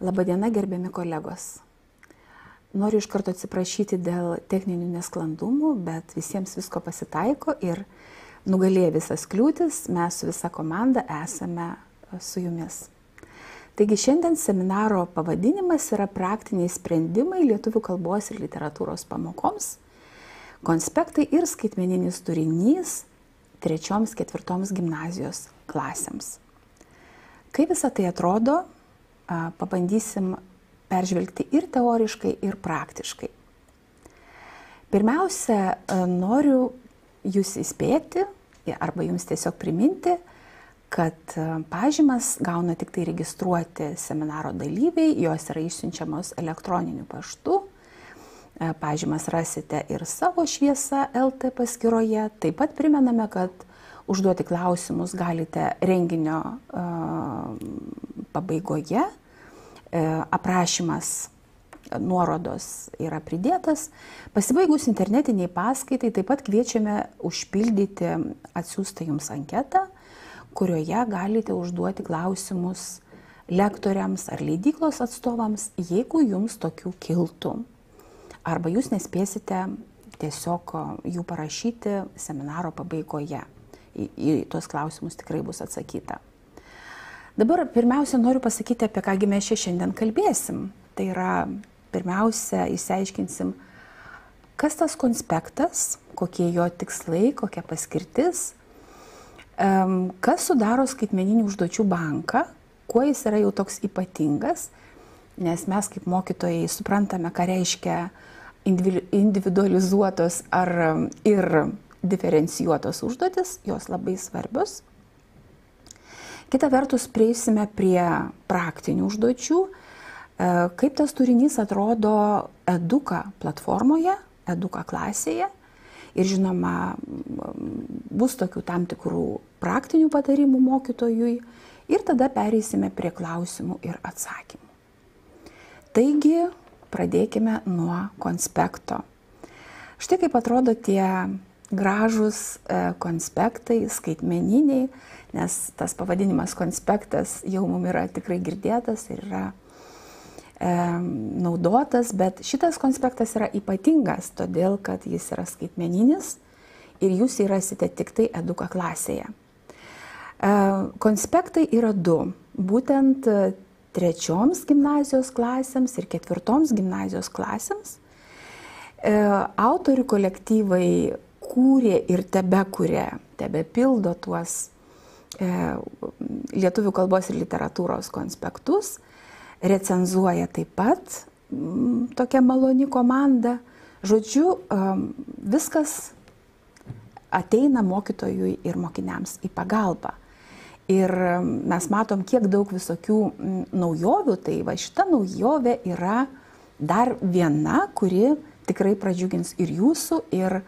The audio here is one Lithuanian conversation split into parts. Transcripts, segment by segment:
Labadiena, gerbiami kolegos. Noriu iš karto atsiprašyti dėl techninių nesklandumų, bet visiems visko pasitaiko ir nugalėję visas kliūtis, mes su visa komanda esame su jumis. Taigi šiandien seminaro pavadinimas yra praktiniai sprendimai lietuvių kalbos ir literatūros pamokoms, konspektai ir skaitmeninis turinys 3-4 gimnazijos klasėms. Kaip visą tai atrodo, pabandysim peržvelgti ir teoriškai, ir praktiškai. Pirmiausia, noriu jūs įspėti arba jums tiesiog priminti, kad pažymas gauna tik tai registruoti seminaro dalyviai, jos yra išsiunčiamos elektroniniu paštu. Pažymas rasite ir savo šviesa LT paskyroje. Taip pat primename, kad užduoti klausimus galite renginio pabaigoje. Aprašymas nuorodos yra pridėtas. Pasibaigus internetiniai paskaitai taip pat kviečiame užpildyti atsiųstą jums anketą, kurioje galite užduoti klausimus lektoriams ar leidyklos atstovams, jeigu jums tokių kiltų. Arba jūs nespėsite tiesiog jų parašyti seminaro pabaigoje. Į tuos klausimus tikrai bus atsakyta. Dabar pirmiausia noriu pasakyti, apie ką mes šiandien kalbėsim. Tai yra, pirmiausia, išsiaiškinsim, kas tas konspektas, kokie jo tikslai, kokia paskirtis, kas sudaro skaitmeninių užduočių banką, kuo jis yra jau toks ypatingas, nes mes kaip mokytojai suprantame, ką reiškia individualizuotos ir diferencijuotos užduotis, jos labai svarbios. Kita vertus, prieisime prie praktinių užduočių, kaip tas turinys atrodo Eduka platformoje, Eduka klasėje. Ir žinoma, bus tokių tam tikrų praktinių patarimų mokytojui ir tada pereisime prie klausimų ir atsakymų. Taigi, pradėkime nuo konspekto. Štai kaip atrodo tie gražus konspektai, skaitmeniniai, nes tas pavadinimas konspektas jau mums yra tikrai girdėtas ir yra naudotas, bet šitas konspektas yra ypatingas, todėl kad jis yra skaitmeninis ir jūs jį rasite tik tai Eduka klasėje. Konspektai yra du, būtent 3 gimnazijos klasėms ir 4 gimnazijos klasėms. Autorių kolektyvai kūrė ir tebepildo tuos lietuvių kalbos ir literatūros konspektus, recenzuoja taip pat tokia maloni komanda. Žodžiu, viskas ateina mokytojui ir mokiniams į pagalbą. Ir mes matom, kiek daug visokių naujovių, tai va šita naujovė yra dar viena, kuri tikrai pradžiugins ir jūsų, ir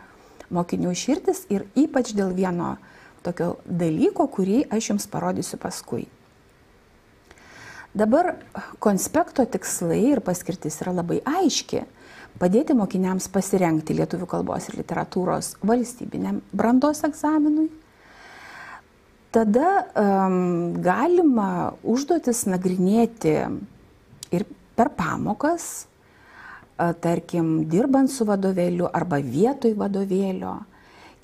mokinių širdis, ir ypač dėl vieno tokio dalyko, kurį aš jums parodysiu paskui. Dabar konspekto tikslai ir paskirtis yra labai aiški. Padėti mokiniams pasirengti lietuvių kalbos ir literatūros valstybiniam brandos egzaminui. Tada galima užduotis nagrinėti ir per pamokas, tarkim, dirbant su vadovėliu arba vietoj vadovėlio.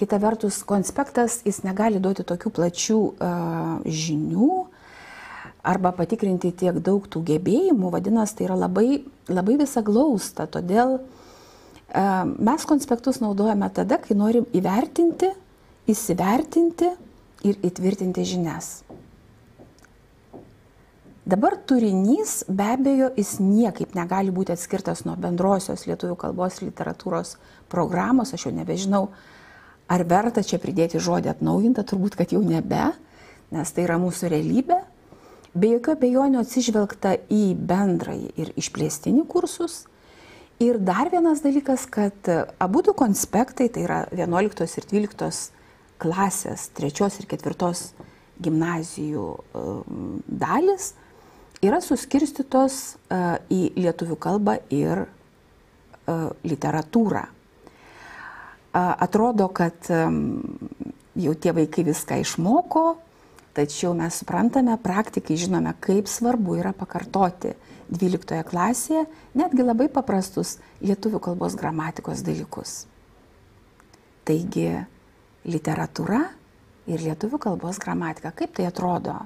Kita vertus, konspektas jis negali duoti tokių plačių žinių arba patikrinti tiek daug tų gebėjimų, vadinasi, tai yra labai visa glausta. Todėl mes konspektus naudojame tada, kai norim įvertinti, įsivertinti ir įtvirtinti žinias. Dabar turinys, be abejo, jis niekaip negali būti atskirtas nuo bendrosios lietuvių kalbos ir literatūros programos. Aš jau nebežinau, ar verta čia pridėti žodį atnaujinta, turbūt, kad jau nebe, nes tai yra mūsų realybė. Be jokių abejonių atsižvelgta į bendrąjį ir išplėstinį kursus. Ir dar vienas dalykas, kad abudu konspektai, tai yra 11 ir 12 klasės 3 ir 4 gimnazijų dalis, yra suskirstytos į lietuvių kalbą ir literatūrą. Atrodo, kad jau tie vaikai viską išmoko, Tačiau mes suprantame, praktikai žinome, kaip svarbu yra pakartoti 12 klasėje netgi labai paprastus lietuvių kalbos gramatikos dalykus. Taigi, literatūra ir lietuvių kalbos gramatika. Kaip tai atrodo?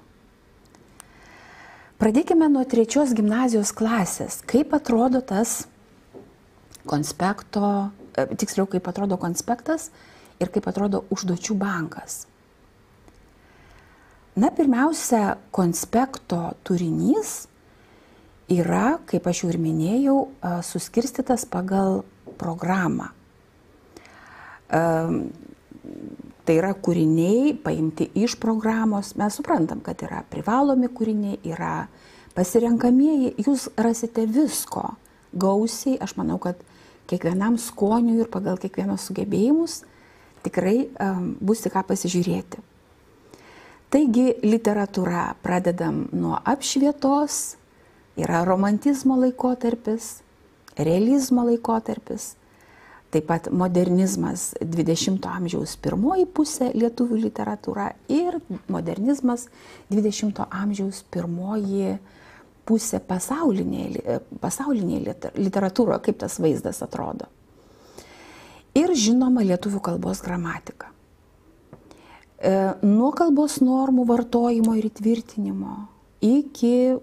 Pradėkime nuo 3 gimnazijos klasės. Kaip atrodo tas konspekto, tiksliau, kaip atrodo konspektas ir kaip atrodo užduočių bankas. Na, pirmiausia, konspekto turinys yra, kaip aš jau ir minėjau, suskirstytas pagal programą. Tai yra kūriniai paimti iš programos. Mes suprantam, kad yra privalomi kūriniai, yra pasirenkamieji. Jūs rasite visko gausiai. Aš manau, kad kiekvienam skoniui ir pagal kiekvienos sugebėjimus tikrai bus tik ką pasižiūrėti. Taigi literatūra pradedam nuo apšvietos, yra romantizmo laikotarpis, realizmo laikotarpis, taip pat modernizmas 20 amžiaus pirmoji pusė lietuvių literatūra ir modernizmas 20 amžiaus pirmoji pusė pasaulinėje literatūroje, kaip tas vaizdas atrodo. Ir žinoma lietuvių kalbos gramatika. Nuo kalbos normų vartojimo ir įtvirtinimo iki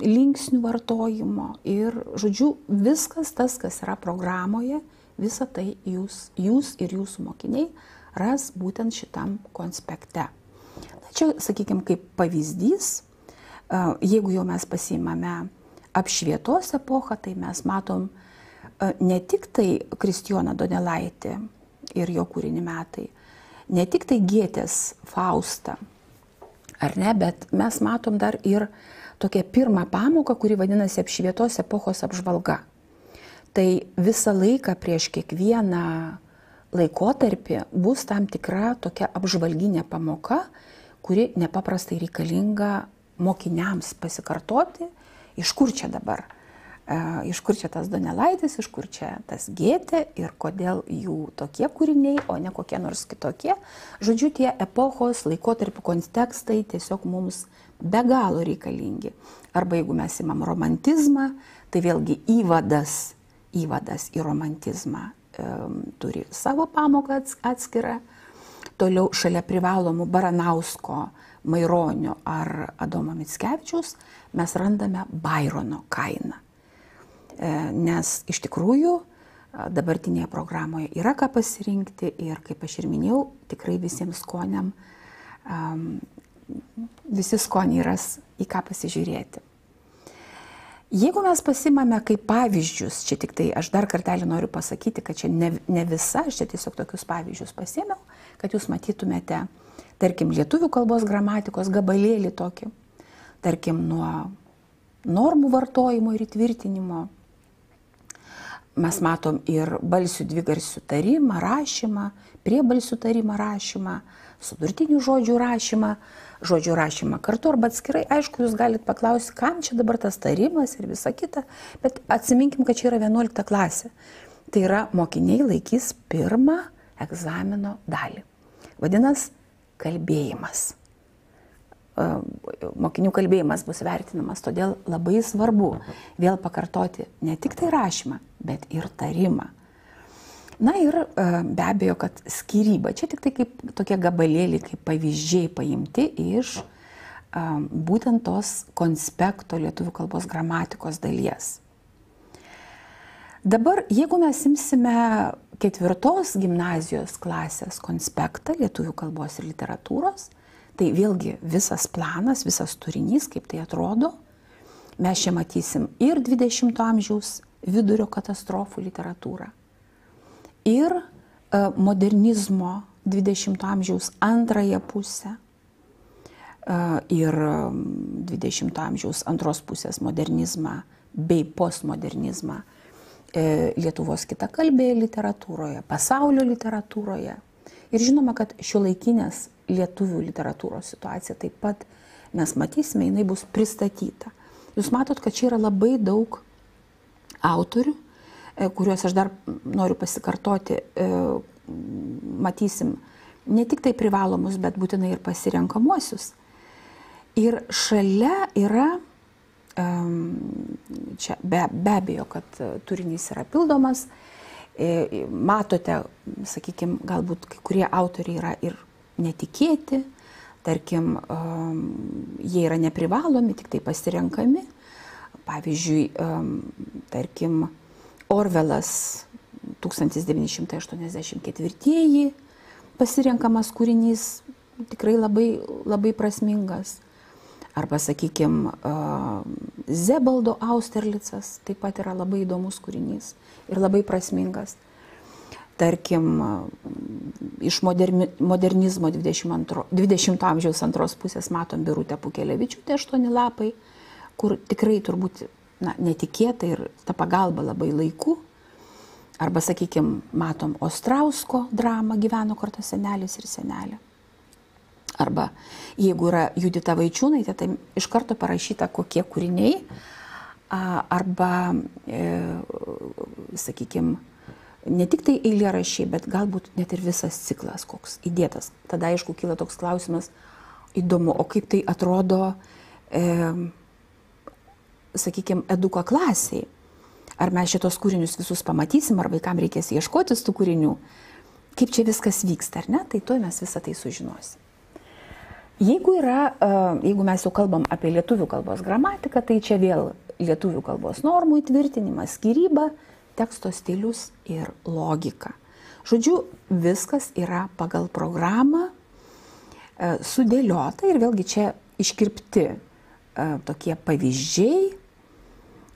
linksnių vartojimo ir, žodžiu, viskas tas, kas yra programoje, visą tai jūs ir jūsų mokiniai ras būtent šitam konspekte. Tačiau, sakykime, kaip pavyzdys, jeigu jau mes pasiimame apšvietos epochą, tai mes matom ne tik tai Kristijoną Donelaitį ir jo kūrinį metai, ne tik tai Gėtės Faustą, ar ne, bet mes matom dar ir tokią pirmą pamoką, kuri vadinasi apšvietos epochos apžvalga. Tai visą laiką prieš kiekvieną laikotarpį bus tam tikra tokia apžvalginė pamoka, kuri nepaprastai reikalinga mokiniams pasikartoti, iš kur čia dabar, iš kur čia tas Donelaitis, iš kur čia tas Gėtė ir kodėl jų tokie kūriniai, o ne kokie nors kitokie. Žodžiu, tie epochos laikotarpių kontekstai tiesiog mums be galo reikalingi. Arba jeigu mes imam romantizmą, tai vėlgi įvadas į romantizmą turi savo pamoką atskirą. Toliau šalia privalomų Baranausko, Maironio ar Adomo Mickevičiaus mes randame Bairono kainą. Nes iš tikrųjų dabartinėje programoje yra ką pasirinkti ir, kaip aš ir minėjau, tikrai visiems skoniam, visi skoniai ras į ką pasižiūrėti. Jeigu mes pasimame kaip pavyzdžius, čia tik tai aš dar kartelį noriu pasakyti, kad čia ne visa, aš čia tiesiog tokius pavyzdžius pasėmiau, kad jūs matytumėte, tarkim, lietuvių kalbos gramatikos gabalėlį tokį, tarkim, nuo normų vartojimo ir įtvirtinimo. Mes matom ir balsių dvigarsių tarimą, rašymą, priebalsių tarimą rašymą, sudurtinių žodžių rašymą kartu arba atskirai. Aišku, jūs galite paklausti, kam čia dabar tas tarimas ir visa kita, bet atsiminkim, kad čia yra 11 klasė. Tai yra mokiniai laikys pirmą egzamino dalį. Vadinasi, kalbėjimas. Mokinių kalbėjimas bus vertinamas, todėl labai svarbu vėl pakartoti ne tik tai rašymą, bet ir tarimą. Na ir be abejo, kad skyryba, čia tik tai kaip tokie gabalėliai, kaip pavyzdžiai paimti iš būtent tos konspekto lietuvių kalbos gramatikos dalies. Dabar, jeigu mes imsime 4 gimnazijos klasės konspektą lietuvių kalbos ir literatūros, tai vėlgi visas planas, visas turinys, kaip tai atrodo, mes čia matysim ir 20 amžiaus vidurio katastrofų literatūrą, ir modernizmo 20 amžiaus antrąją pusę, ir 20 amžiaus antros pusės modernizmą bei postmodernizmą Lietuvos kitakalbėje literatūroje, pasaulio literatūroje. Ir žinoma, kad šiuolaikinės lietuvių literatūros situacija taip pat mes matysime, jinai bus pristatyta. Jūs matot, kad čia yra labai daug autorių, kuriuos aš dar noriu pasikartoti. Matysim ne tik tai privalomus, bet būtinai ir pasirenkamuosius. Ir šalia yra, čia be abejo, kad turinys yra pildomas, matote, sakykime, galbūt kai kurie autoriai yra ir netikėti, tarkim, jie yra neprivalomi, tik tai pasirenkami. Pavyzdžiui, tarkim, Orvelas 1984 pasirenkamas kūrinys, tikrai labai, labai prasmingas. Arba, sakykime, Zebaldo Austerlicas taip pat yra labai įdomus kūrinys ir labai prasmingas. Tarkim, iš modernizmo 20 amžiaus antros pusės matom Birutę Pukelevičiūtę 8 lapai, kur tikrai turbūt netikėta ir ta pagalba labai laiku. Arba, sakykime, matom Ostrausko dramą Gyveno kartu senelis ir senelė. Arba jeigu yra Judita Vaičiūnaitė, tai iš karto parašyta kokie kūriniai. Arba, sakykime, ne tik tai eilėraščiai, bet galbūt net ir visas ciklas koks įdėtas. Tada, aišku, kyla toks klausimas, įdomu, o kaip tai atrodo, sakykime, eduko klasiai. Ar mes šitos kūrinius visus pamatysim, ar vaikam reikės ieškotis tų kūrinių. Kaip čia viskas vyksta, ar ne? Tai tuoj mes visą tai sužinosim. Jeigu mes jau kalbam apie lietuvių kalbos gramatiką, tai čia vėl lietuvių kalbos normų įtvirtinimas, skyryba, teksto stilius ir logika. Žodžiu, viskas yra pagal programą sudėliota ir vėlgi čia iškirpti tokie pavyzdžiai.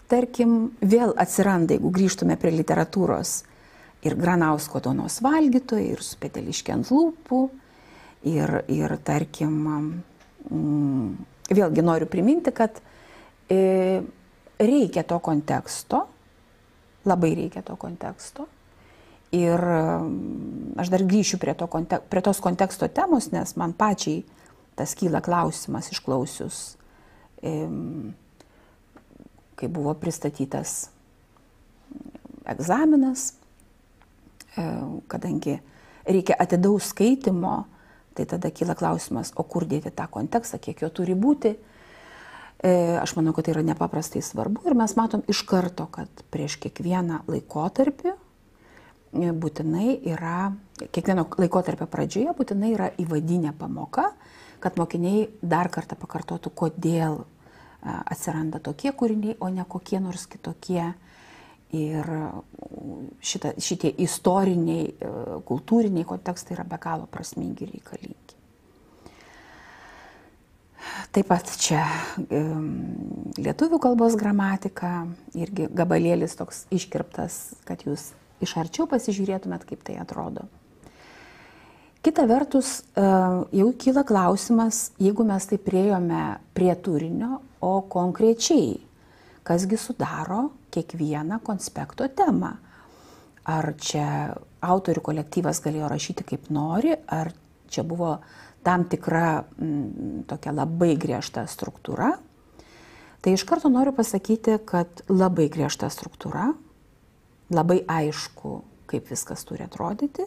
Tarkim, vėl atsiranda, jeigu grįžtume prie literatūros, ir Granausko Duonos valgytojai, ir Su peteliške ant lūpų, ir tarkim, vėlgi noriu priminti, kad reikia to konteksto, labai reikia to konteksto. Ir aš dar grįšiu prie tos konteksto temos, nes man pačiai tas kyla klausimas išklausius, kai buvo pristatytas egzaminas, kadangi reikia atidaus skaitimo, tai tada kyla klausimas, o kur dėti tą kontekstą, kiek jo turi būti. Aš manau, kad tai yra nepaprastai svarbu ir mes matom iš karto, kad prieš kiekvieną laikotarpį būtinai yra, kiekvieno laikotarpio pradžioje būtinai yra įvadinė pamoka, kad mokiniai dar kartą pakartotų, kodėl atsiranda tokie kūriniai, o ne kokie nors kitokie. Ir šitie istoriniai, kultūriniai kontekstai yra be galo prasmingi ir reikalingi. Taip pat čia lietuvių kalbos gramatika, irgi gabalėlis toks iškirptas, kad jūs iš arčiau pasižiūrėtumėt, kaip tai atrodo. Kita vertus, jau kyla klausimas, jeigu mes tai priėjome prie turinio, o konkrečiai, kasgi sudaro kiekvieną konspekto temą. Ar čia autorių kolektyvas galėjo rašyti kaip nori, ar čia buvo tam tikra tokia labai griežta struktūra. Tai iš karto noriu pasakyti, kad labai griežta struktūra, labai aišku, kaip viskas turi atrodyti.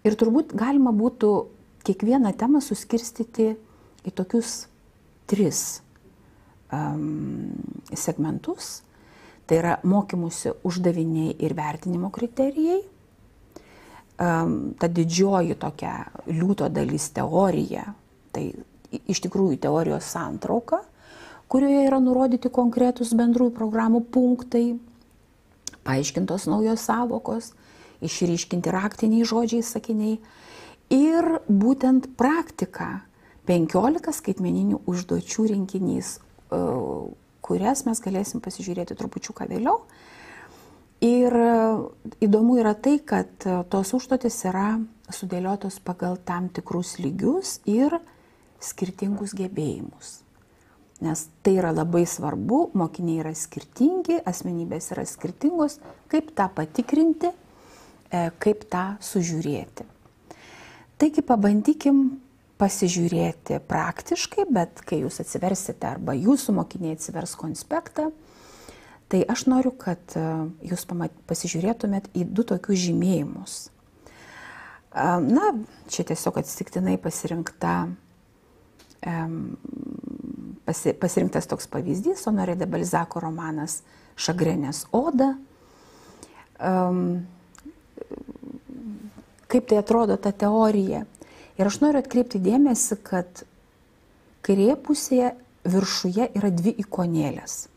Ir turbūt galima būtų kiekvieną temą suskirstyti į tokius 3 segmentus. Tai yra mokymusi uždaviniai ir vertinimo kriterijai. Ta didžioji tokia liūto dalis teorija, tai iš tikrųjų teorijos santrauka, kurioje yra nurodyti konkretus bendrųjų programų punktai, paaiškintos naujos savokos, išryškinti raktiniai žodžiai, sakiniai. Ir būtent praktika 15 skaitmeninių užduočių rinkinys, kurias mes galėsim pasižiūrėti trupučiuką vėliau. Ir įdomu yra tai, kad tos užduotis yra sudėliotos pagal tam tikrus lygius ir skirtingus gebėjimus. Nes tai yra labai svarbu, mokiniai yra skirtingi, asmenybės yra skirtingos, kaip tą patikrinti, kaip tą sužiūrėti. Taigi pabandykim pasižiūrėti praktiškai, bet kai jūs atsiversite arba jūsų mokiniai atsivers konspektą, tai aš noriu, kad jūs pasižiūrėtumėt į 2 tokius žymėjimus. Na, čia tiesiog atsitiktinai pasirinktas toks pavyzdys, Honoré de Balzaco romanas Šagrenės oda. Kaip tai atrodo ta teorija. Ir aš noriu atkreipti dėmesį, kad kairėje pusėje viršuje yra dvi ikonėlės.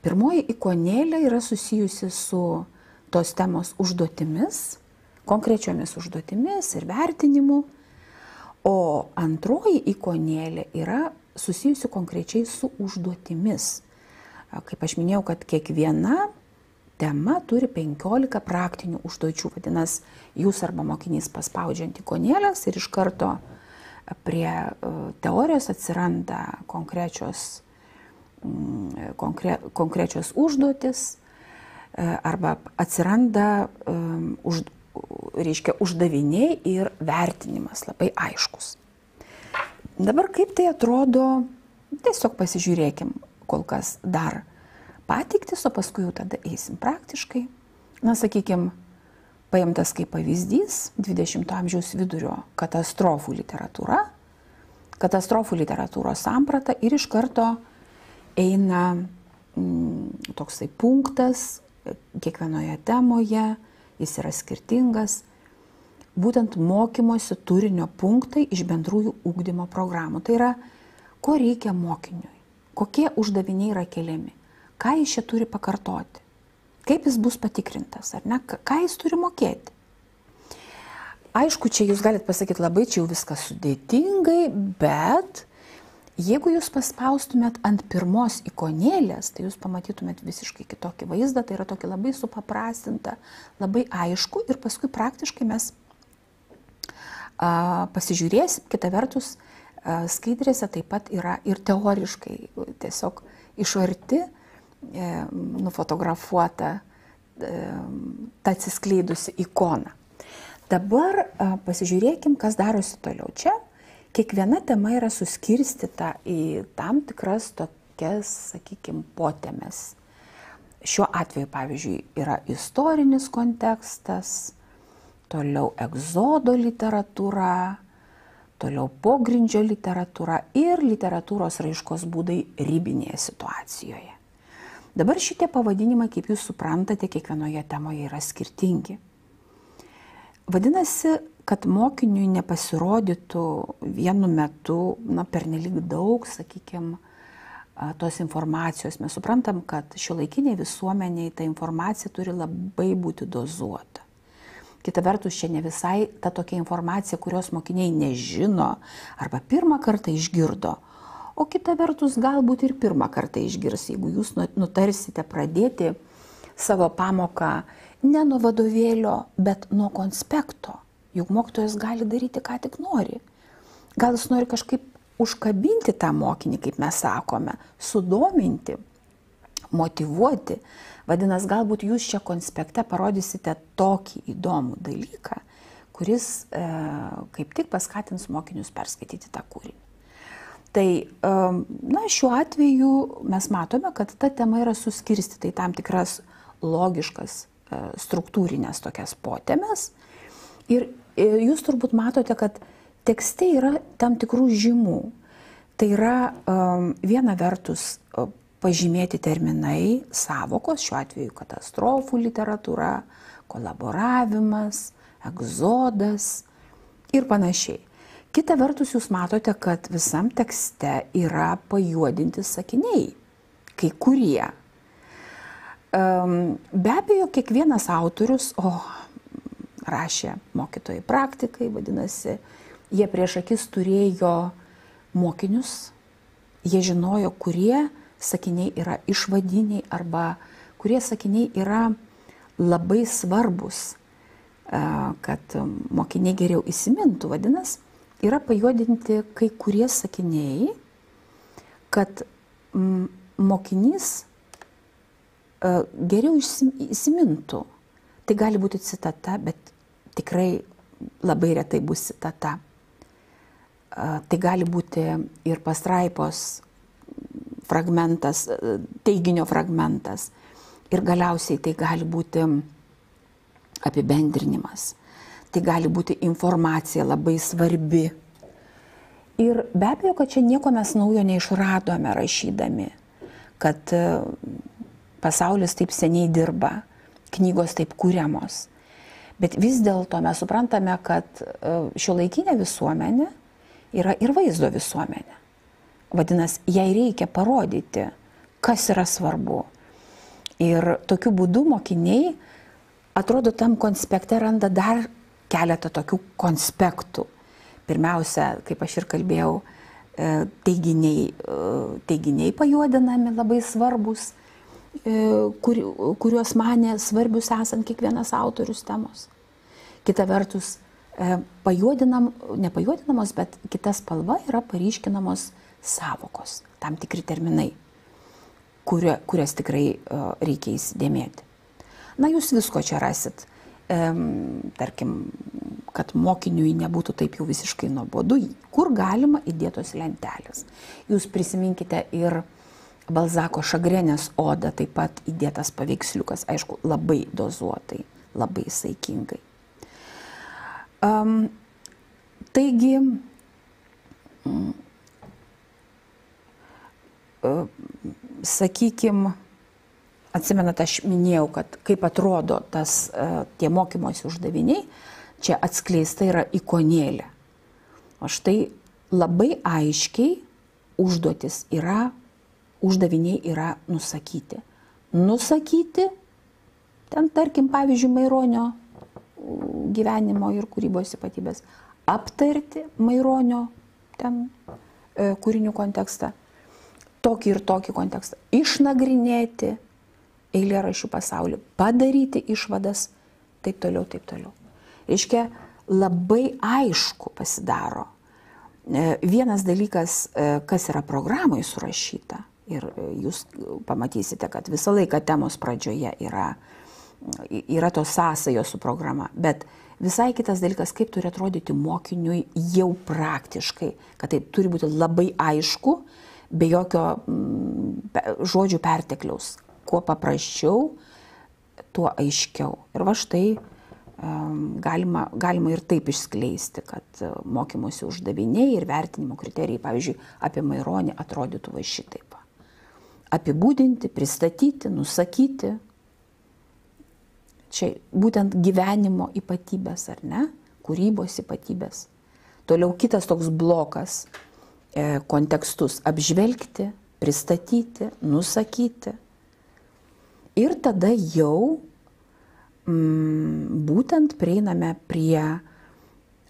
Pirmoji ikonėlė yra susijusi su tos temos užduotimis, konkrečiomis užduotimis ir vertinimu, o antroji ikonėlė yra susijusi konkrečiai su užduotimis. Kaip aš minėjau, kad kiekviena tema turi 15 praktinių užduočių. Vadinasi, jūs arba mokinys paspaudžiant ikonėlės ir iš karto prie teorijos atsiranda konkrečios užduotis arba atsiranda uždaviniai ir vertinimas labai aiškus. Dabar kaip tai atrodo, tiesiog pasižiūrėkim kol kas dar pateiktis, o paskui jau tada eisim praktiškai. Na, sakykime, paimtas kaip pavyzdys 20 amžiaus vidurio katastrofų literatūra, katastrofų literatūros samprata ir iš karto eina toksai punktas kiekvienoje temoje, jis yra skirtingas, būtent mokymosi turinio punktai iš bendrųjų ugdymo programų. Tai yra, ko reikia mokiniui, kokie uždaviniai yra keliami, ką jis čia turi pakartoti, kaip jis bus patikrintas, ar ne, ką jis turi mokėti. Aišku, čia jūs galite pasakyti labai, čia jau viskas sudėtingai, bet jeigu jūs paspaustumėt ant pirmos ikonėlės, tai jūs pamatytumėt visiškai kitokį vaizdą, tai yra tokį labai supaprastinta, labai aišku ir paskui praktiškai mes pasižiūrėsim, kita vertus, skaidrėse taip pat yra ir teoriškai tiesiog iš arti nufotografuota ta atsiskleidusi ikona. Dabar pasižiūrėkim, kas darosi toliau. Čia kiekviena tema yra suskirstyta į tam tikras tokias, sakykime, potemes. Šiuo atveju, pavyzdžiui, yra istorinis kontekstas, toliau egzodo literatūra, toliau pogrindžio literatūra ir literatūros raiškos būdai ribinėje situacijoje. Dabar šitie pavadinimai, kaip jūs suprantate, kiekvienoje temoje yra skirtingi. Vadinasi, kad mokiniui nepasirodytų vienu metu pernelyg daug, sakykime, tos informacijos. Mes suprantam, kad šiuolaikiniai visuomeniai ta informacija turi labai būti dozuota. Kita vertus, čia ne visai ta tokia informacija, kurios mokiniai nežino arba pirmą kartą išgirdo, o kita vertus galbūt ir pirmą kartą išgirs, jeigu jūs nutarsite pradėti savo pamoką ne nuo vadovėlio, bet nuo konspekto. Juk mokytojas gali daryti, ką tik nori. Gal jis nori kažkaip užkabinti tą mokinį, kaip mes sakome, sudominti, motyvuoti. Vadinasi, galbūt jūs čia konspekte parodysite tokį įdomų dalyką, kuris kaip tik paskatins mokinius perskaityti tą kūrinį. Tai šiuo atveju mes matome, kad ta tema yra suskirstyta į tam tikras logiškas struktūrinės tokias potemes. Ir jūs turbūt matote, kad tekste yra tam tikrų žymų. Tai yra viena vertus pažymėti terminai, savokos, šiuo atveju katastrofų literatūra, kolaboravimas, egzodas ir panašiai. Kita vertus jūs matote, kad visam tekste yra pajuodinti sakiniai, kai kurie. Be abejo, kiekvienas autorius, rašė mokytojai praktikai, vadinasi, jie prieš akis turėjo mokinius, jie žinojo, kurie sakiniai yra išvadiniai arba kurie sakiniai yra labai svarbus, kad mokiniai geriau įsimintų. Vadinasi, yra pajuodinti kai kurie sakiniai, kad mokinys geriau įsimintų. Tai gali būti citata, bet tikrai labai retai bus citata. Tai gali būti ir pastraipos fragmentas, teiginio fragmentas. Ir galiausiai tai gali būti apibendrinimas. tai gali būti informacija labai svarbi. Ir be abejo, kad čia nieko mes naujo neišradome rašydami, kad pasaulis taip seniai dirba, knygos taip kuriamos. Bet vis dėlto mes suprantame, kad šiuolaikinė visuomenė yra ir vaizdo visuomenė. Vadinasi, jai reikia parodyti, kas yra svarbu. Ir tokiu būdu mokiniai, atrodo, tam konspekte randa dar keletą tokių konspektų. Pirmiausia, kaip aš ir kalbėjau, teiginiai pajuodinami labai svarbus, kuriuos manė svarbius esant kiekvienas autorius temos. Kita vertus, nepajuodinamos, bet kita spalva yra paryškinamos savokos, tam tikri terminai, kurias tikrai reikia įsidėmėti. Na, jūs visko čia rasit. Tarkim, kad mokiniui nebūtų taip jau visiškai nuobodu, kur galima įdėtos lentelės. Jūs prisiminkite ir Balzako Šagrenės odą, taip pat įdėtas paveiksliukas, aišku, labai dozuotai, labai saikingai. Taigi, sakykime, atsimenat, aš minėjau, kad kaip atrodo tie mokymosi uždaviniai, čia atskleista yra ikonėlė. O štai labai aiškiai uždaviniai yra nusakyti. Nusakyti, ten tarkim, pavyzdžiui, Maironio gyvenimo ir kūrybos ypatybės, aptarti Maironio ten kūrinių kontekstą, tokį ir tokį kontekstą, išnagrinėti eilėraščių pasaulį, padaryti išvadas, taip toliau, taip toliau. Reiškia, labai aišku pasidaro. Vienas dalykas, kas yra programai surašyta, ir jūs pamatysite, kad visą laiką temos pradžioje yra tos sąsajos su programa, bet visai kitas dalykas, kaip turi atrodyti mokiniui jau praktiškai, kad tai turi būti labai aišku, be jokio žodžių pertekliaus. Kuo paprasčiau, tuo aiškiau. Ir va štai galima ir taip išskleisti, kad mokymosi uždaviniai ir vertinimo kriterijai, pavyzdžiui, apie Maironį atrodytų va šitaip. Apibūdinti, pristatyti, nusakyti. Čia būtent gyvenimo ypatybės, ar ne? Kūrybos ypatybės. Toliau kitas toks blokas, kontekstus apžvelgti, pristatyti, nusakyti. Ir tada jau būtent prieiname prie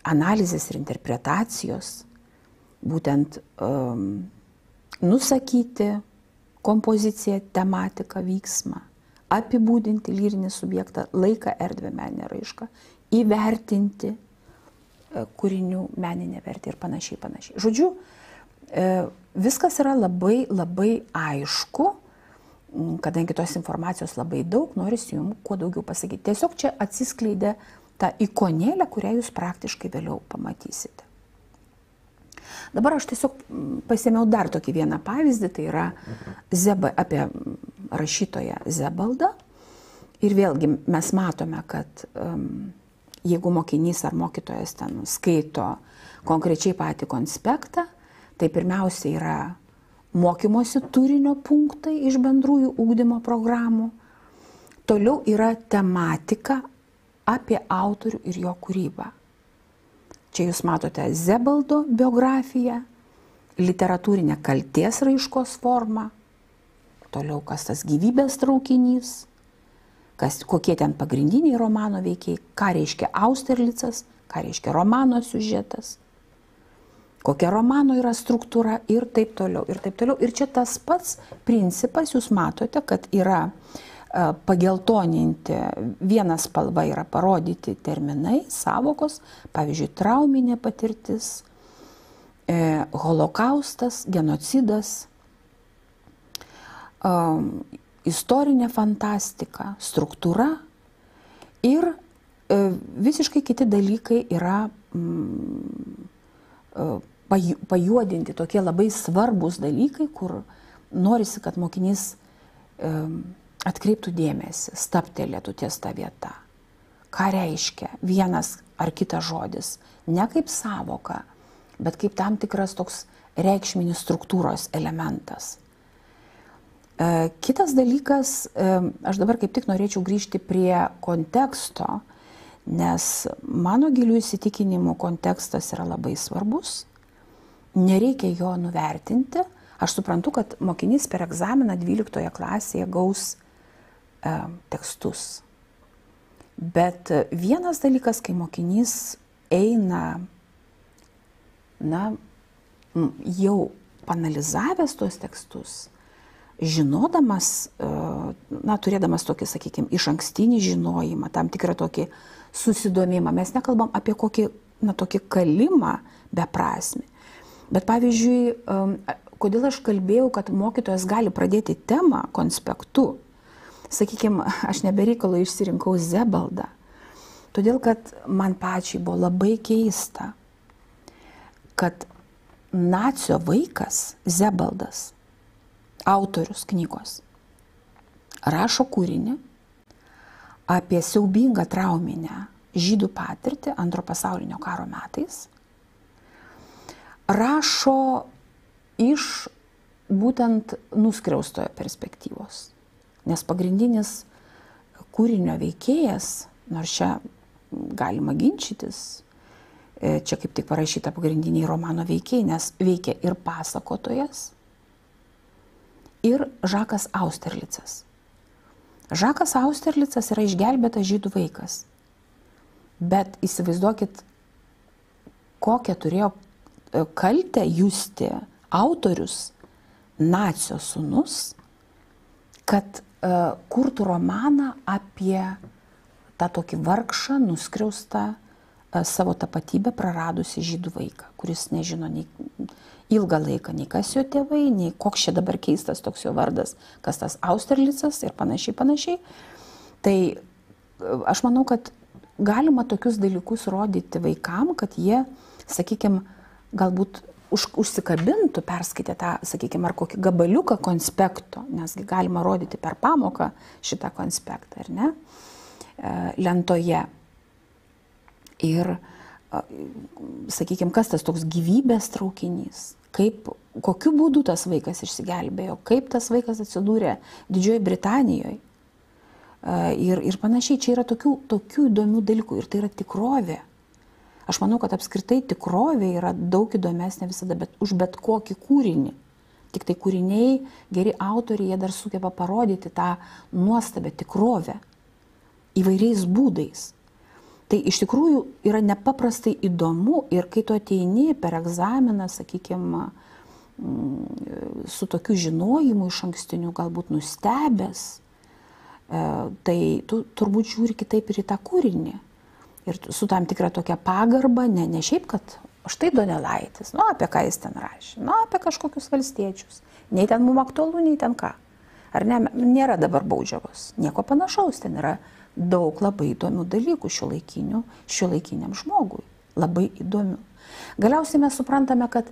analizės ir interpretacijos, būtent nusakyti kompoziciją, tematiką, vyksmą, apibūdinti lyrinį subjektą, laiką, erdvę, meninę raišką, įvertinti kūrinių meninę vertę ir panašiai, panašiai. Žodžiu, viskas yra labai, labai aišku. Kadangi tos informacijos labai daug, norisi jums kuo daugiau pasakyti. Tiesiog čia atsiskleidė ta ikonėlė, kurią jūs praktiškai vėliau pamatysite. Dabar aš tiesiog pasėmiau dar tokį vieną pavyzdį, tai yra apie rašytoją Zebaldą. Ir vėlgi mes matome, kad jeigu mokinys ar mokytojas ten skaito konkrečiai patį konspektą, tai pirmiausia yra mokymosi turinio punktai iš bendrųjų ugdymo programų. Toliau yra tematika apie autorių ir jo kūrybą. Čia jūs matote Zebaldo biografiją, literatūrinę kaltės raiškos formą, toliau kas tas gyvybės traukinys, kokie ten pagrindiniai romano veikiai, ką reiškia Austerlicas, ką reiškia romano siužetas, kokia romano yra struktūra ir taip toliau, ir taip toliau. Ir čia tas pats principas, jūs matote, kad yra pageltoninti, viena spalva yra parodyti terminai, savokos, pavyzdžiui, trauminė patirtis, holokaustas, genocidas, istorinė fantastika, struktūra ir visiškai kiti dalykai yra pajuodinti, tokie labai svarbus dalykai, kur norisi, kad mokinys atkreiptų dėmesį, stabtelėtų ties tą vietą. Ką reiškia vienas ar kitas žodis, ne kaip savoka, bet kaip tam tikras toks reikšminis struktūros elementas. Kitas dalykas, aš dabar kaip tik norėčiau grįžti prie konteksto, nes mano gilių įsitikinimų kontekstas yra labai svarbus, nereikia jo nuvertinti. Aš suprantu, kad mokinys per egzaminą 12 klasėje gaus tekstus. Bet vienas dalykas, kai mokinys eina, jau panalizavęs tuos tekstus, žinodamas, turėdamas tokį, sakykime, išankstinį žinojimą, tam tikrą tokį susidomėjimą. Mes nekalbam apie kokį, tokį kalimą beprasmį. Bet pavyzdžiui, kodėl aš kalbėjau, kad mokytojas gali pradėti temą konspektu. Sakykime, aš nebereikalo išsirinkau Zebaldą. Todėl, kad man pačiai buvo labai keista, kad nacio vaikas Zebaldas, autorius knygos, rašo kūrinį apie siaubingą trauminę žydų patirtį Antro pasaulinio karo metais. Rašo iš būtent nuskriaustojo perspektyvos. Nes pagrindinis kūrinio veikėjas, nors čia galima ginčytis, čia kaip tik parašyta pagrindiniai romano veikėjai, nes veikia ir pasakotojas, ir Žakas Austerlicas. Žakas Austerlicas yra išgelbėtas žydų vaikas. Bet įsivaizduokit, kokią turėjo kaltę justi autorius, nacio sūnus, kad kurtų romaną apie tą tokį vargšą, nuskriaustą, savo tapatybę praradusi žydų vaiką, kuris nežino nei ilgą laiką, nei kas jo tėvai, nei koks čia dabar keistas toks jo vardas, kas tas Austerlicas ir panašiai. Tai aš manau, kad galima tokius dalykus rodyti vaikam, kad jie, sakykime, galbūt užsikabintų, perskaitė tą, sakykime, ar kokį gabaliuką konspekto, nesgi galima rodyti per pamoką šitą konspektą, ar ne, lentoje. Ir, sakykime, kas tas toks gyvybės traukinys, kokiu būdu tas vaikas išsigelbėjo, kaip tas vaikas atsidūrė Didžiojoje Britanijoje. Ir panašiai, čia yra tokių įdomių dalykų ir tai yra tikrovė. Aš manau, kad apskritai tikrovė yra daug įdomesnė visada, bet už bet kokį kūrinį. Tik tai kūriniai, geri autoriai, jie dar sugeba parodyti tą nuostabę tikrovę įvairiais būdais. Tai iš tikrųjų yra nepaprastai įdomu ir kai tu ateini per egzaminą, sakykime, su tokiu žinojimu iš ankstiniu, galbūt nustebęs, tai tu turbūt žiūri kitaip ir į tą kūrinį. Ir su tam tikra tokia pagarba, ne šiaip, kad štai Donelaitis, apie ką jis ten rašė, apie kažkokius valstiečius. Nei ten mums aktualu, nei ten ką. Ar ne, nėra dabar baudžiavos, nieko panašaus, ten yra daug labai įdomių dalykų šiuolaikiniam žmogui, labai įdomių. Galiausiai mes suprantame, kad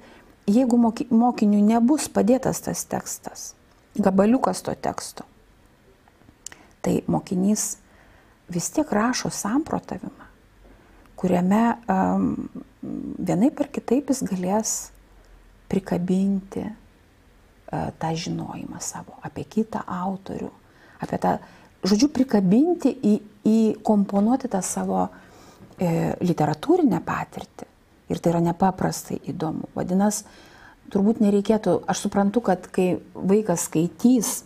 jeigu mokiniui nebus padėtas tas tekstas, gabaliukas to teksto, tai mokinys vis tiek rašo samprotavimą, kuriame vienaip ar kitaip jis galės prikabinti tą žinojimą savo apie kitą autorių, apie tą, žodžiu, prikabinti, įkomponuoti tą savo literatūrinę patirtį. Ir tai yra nepaprastai įdomu. Vadinasi, turbūt nereikėtų, aš suprantu, kad kai vaikas skaitys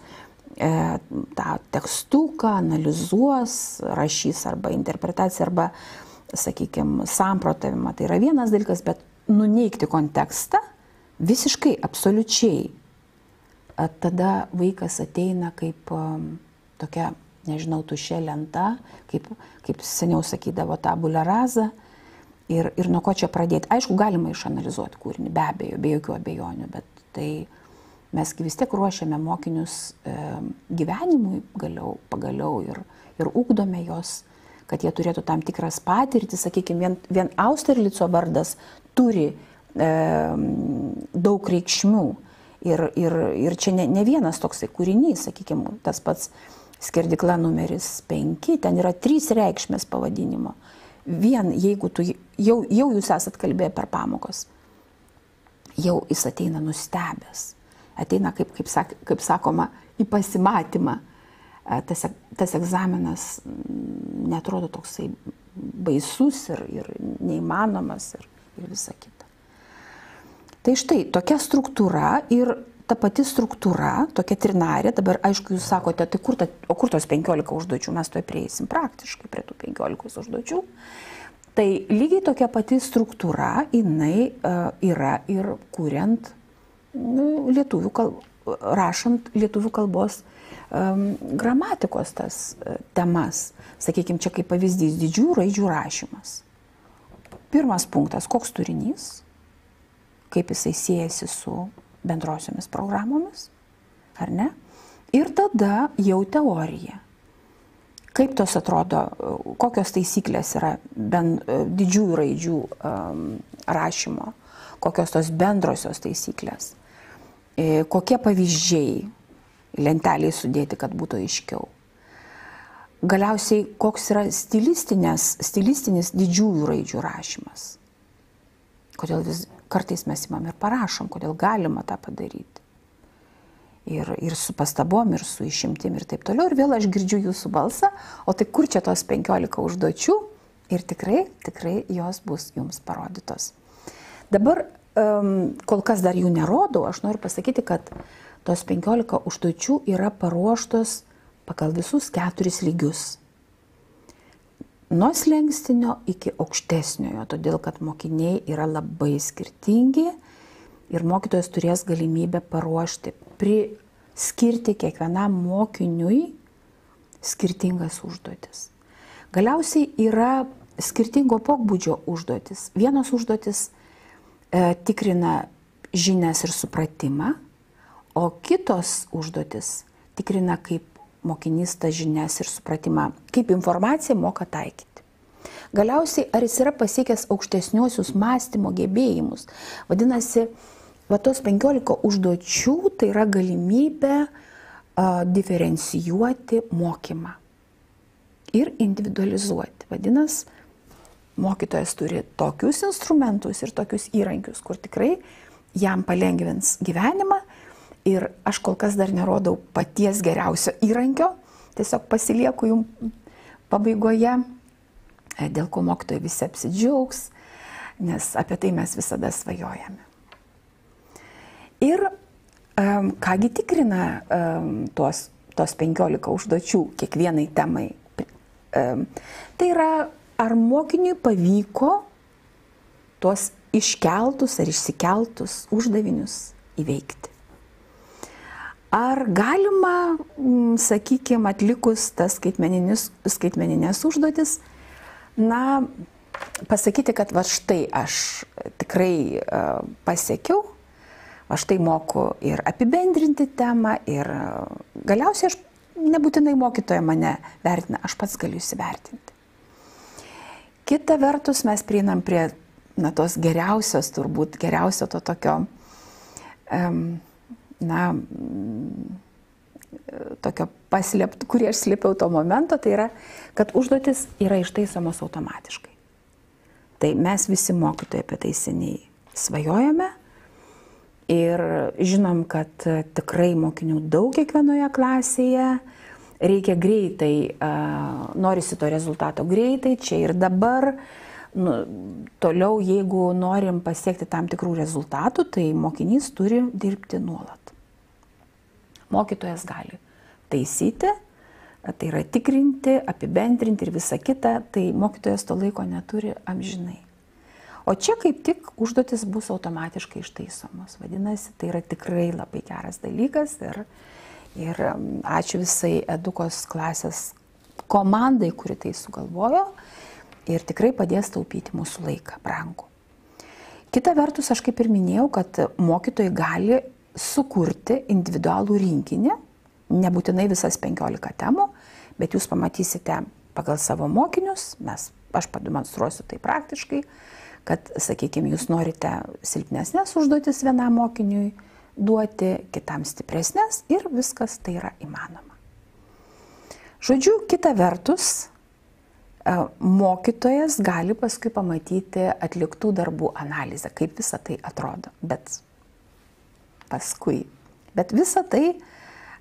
tą tekstuką, analizuos, rašys arba interpretaciją, arba, sakykime, samprotavimą, tai yra vienas dalykas, bet nuneigti kontekstą visiškai, absoliučiai. Tada vaikas ateina kaip tokia, nežinau, tuščia lenta, kaip seniau sakydavo, tabula rasa. Ir nuo ko čia pradėti? Aišku, galima išanalizuoti kūrinį, be abejo, be jokių abejonių, bet tai mes vis tiek ruošiame mokinius gyvenimui pagaliau ir ugdome jos, kad jie turėtų tam tikras patirtis. Sakykime, vien Austerlico vardas turi daug reikšmių. Ir čia ne vienas toksai kūrinys, sakykime, tas pats Skerdikla numeris 5, ten yra 3 reikšmės pavadinimo. vien jeigu tu jau jūs esat kalbėję per pamokos, jau jis ateina nustebęs. Ateina, kaip sakoma, į pasimatymą. Tas egzaminas netrodo toksai baisus ir neįmanomas ir visa kita. Tai štai tokia struktūra ir ta pati struktūra, tokia trinarė, dabar aišku jūs sakote, tai kur tos 15 užduočių, mes to prieisim praktiškai prie tų 15 užduočių. Tai lygiai tokia pati struktūra, jinai yra ir kuriant rašant lietuvių kalbos gramatikos tas temas. Sakykime, čia kaip pavyzdys didžiųjų raidžių rašymas. Pirmas punktas, koks turinys, kaip jisai siejasi su bendrosiomis programomis, ar ne? Ir tada jau teorija. Kaip tos atrodo, kokios taisyklės yra didžiųjų raidžių rašymo, kokios tos bendrosios taisyklės, kokie pavyzdžiai lenteliai sudėti, kad būtų aiškiau. Galiausiai, koks yra stilistinis didžiųjų raidžių rašymas. Kodėl kartais mes imam ir parašom, kodėl galima tą padaryti. Ir su pastabom, ir su išimtim, ir taip toliau. Ir vėl aš girdžiu jūsų balsą, o tai kur čia tos 15 užduočių? Ir tikrai jos bus jums parodytos. Dabar, kol kas dar jų nerodau, aš noriu pasakyti, kad tos 15 užduočių yra paruoštos pagal visus 4 lygius. Nuo slenkstinio iki aukštesniojo, todėl kad mokiniai yra labai skirtingi ir mokytojas turės galimybę paruošti, skirti kiekvienam mokiniui skirtingas užduotis. Galiausiai yra skirtingo pobūdžio užduotis. Vienos užduotis tikrina žinias ir supratimą, o kitos užduotis tikrina, kaip mokinys tas žinias ir supratimą, kaip informaciją moka taikyti. Galiausiai, ar jis yra pasiekęs aukštesniuosius mąstymo gebėjimus. Vadinasi, tos 15 užduočių tai yra galimybė diferencijuoti mokymą ir individualizuoti. Vadinasi, mokytojas turi tokius instrumentus ir tokius įrankius, kur tikrai jam palengvins gyvenimą. Ir aš kol kas dar nerodau paties geriausio įrankio, tiesiog pasilieku jums pabaigoje, dėl ko mokytojai visi apsidžiaugs, nes apie tai mes visada svajojame. Ir kągi tikrina tos 15 užduočių kiekvienai temai. Tai yra, ar mokiniui pavyko tuos iškeltus ar išsikeltus uždavinius įveikti. Ar galima, sakykime, atlikus tas skaitmeninės užduotis, pasakyti, kad va štai aš tikrai pasiekiau, va štai moku ir apibendrinti temą ir galiausiai aš nebūtinai mokytoja mane vertina, aš pats galiu įsivertinti. Kita vertus mes prieinam prie tos geriausios, turbūt geriausio to tokio tokio kurį aš slėpiau to momento, tai yra, kad užduotis yra ištaisomos automatiškai. Tai mes visi mokytojai apie tai seniai svajojame ir žinom, kad tikrai mokinių daug kiekvienoje klasėje, reikia greitai, norisi to rezultato greitai, čia ir dabar. Toliau, jeigu norim pasiekti tam tikrų rezultatų, tai mokinys turi dirbti nuolat. Mokytojas gali taisyti, tai yra tikrinti, apibendrinti ir visa kita, tai mokytojas to laiko neturi amžinai. O čia kaip tik užduotis bus automatiškai ištaisomos. Vadinasi, tai yra tikrai labai geras dalykas ir ačiū visai edukos klasės komandai, kuri tai sugalvojo. Ir tikrai padės taupyti mūsų laiką, brangų. Kita vertus, aš kaip ir minėjau, kad mokytojai gali sukurti individualų rinkinį, nebūtinai visas 15 temų, bet jūs pamatysite pagal savo mokinius, aš pademonstruosiu tai praktiškai, kad, sakykime, jūs norite silpnesnės užduotis vienam mokiniui duoti, kitam stipresnės ir viskas tai yra įmanoma. Žodžiu, kita vertus, mokytojas gali paskui pamatyti atliktų darbų analizę, kaip visa tai atrodo. Bet visa tai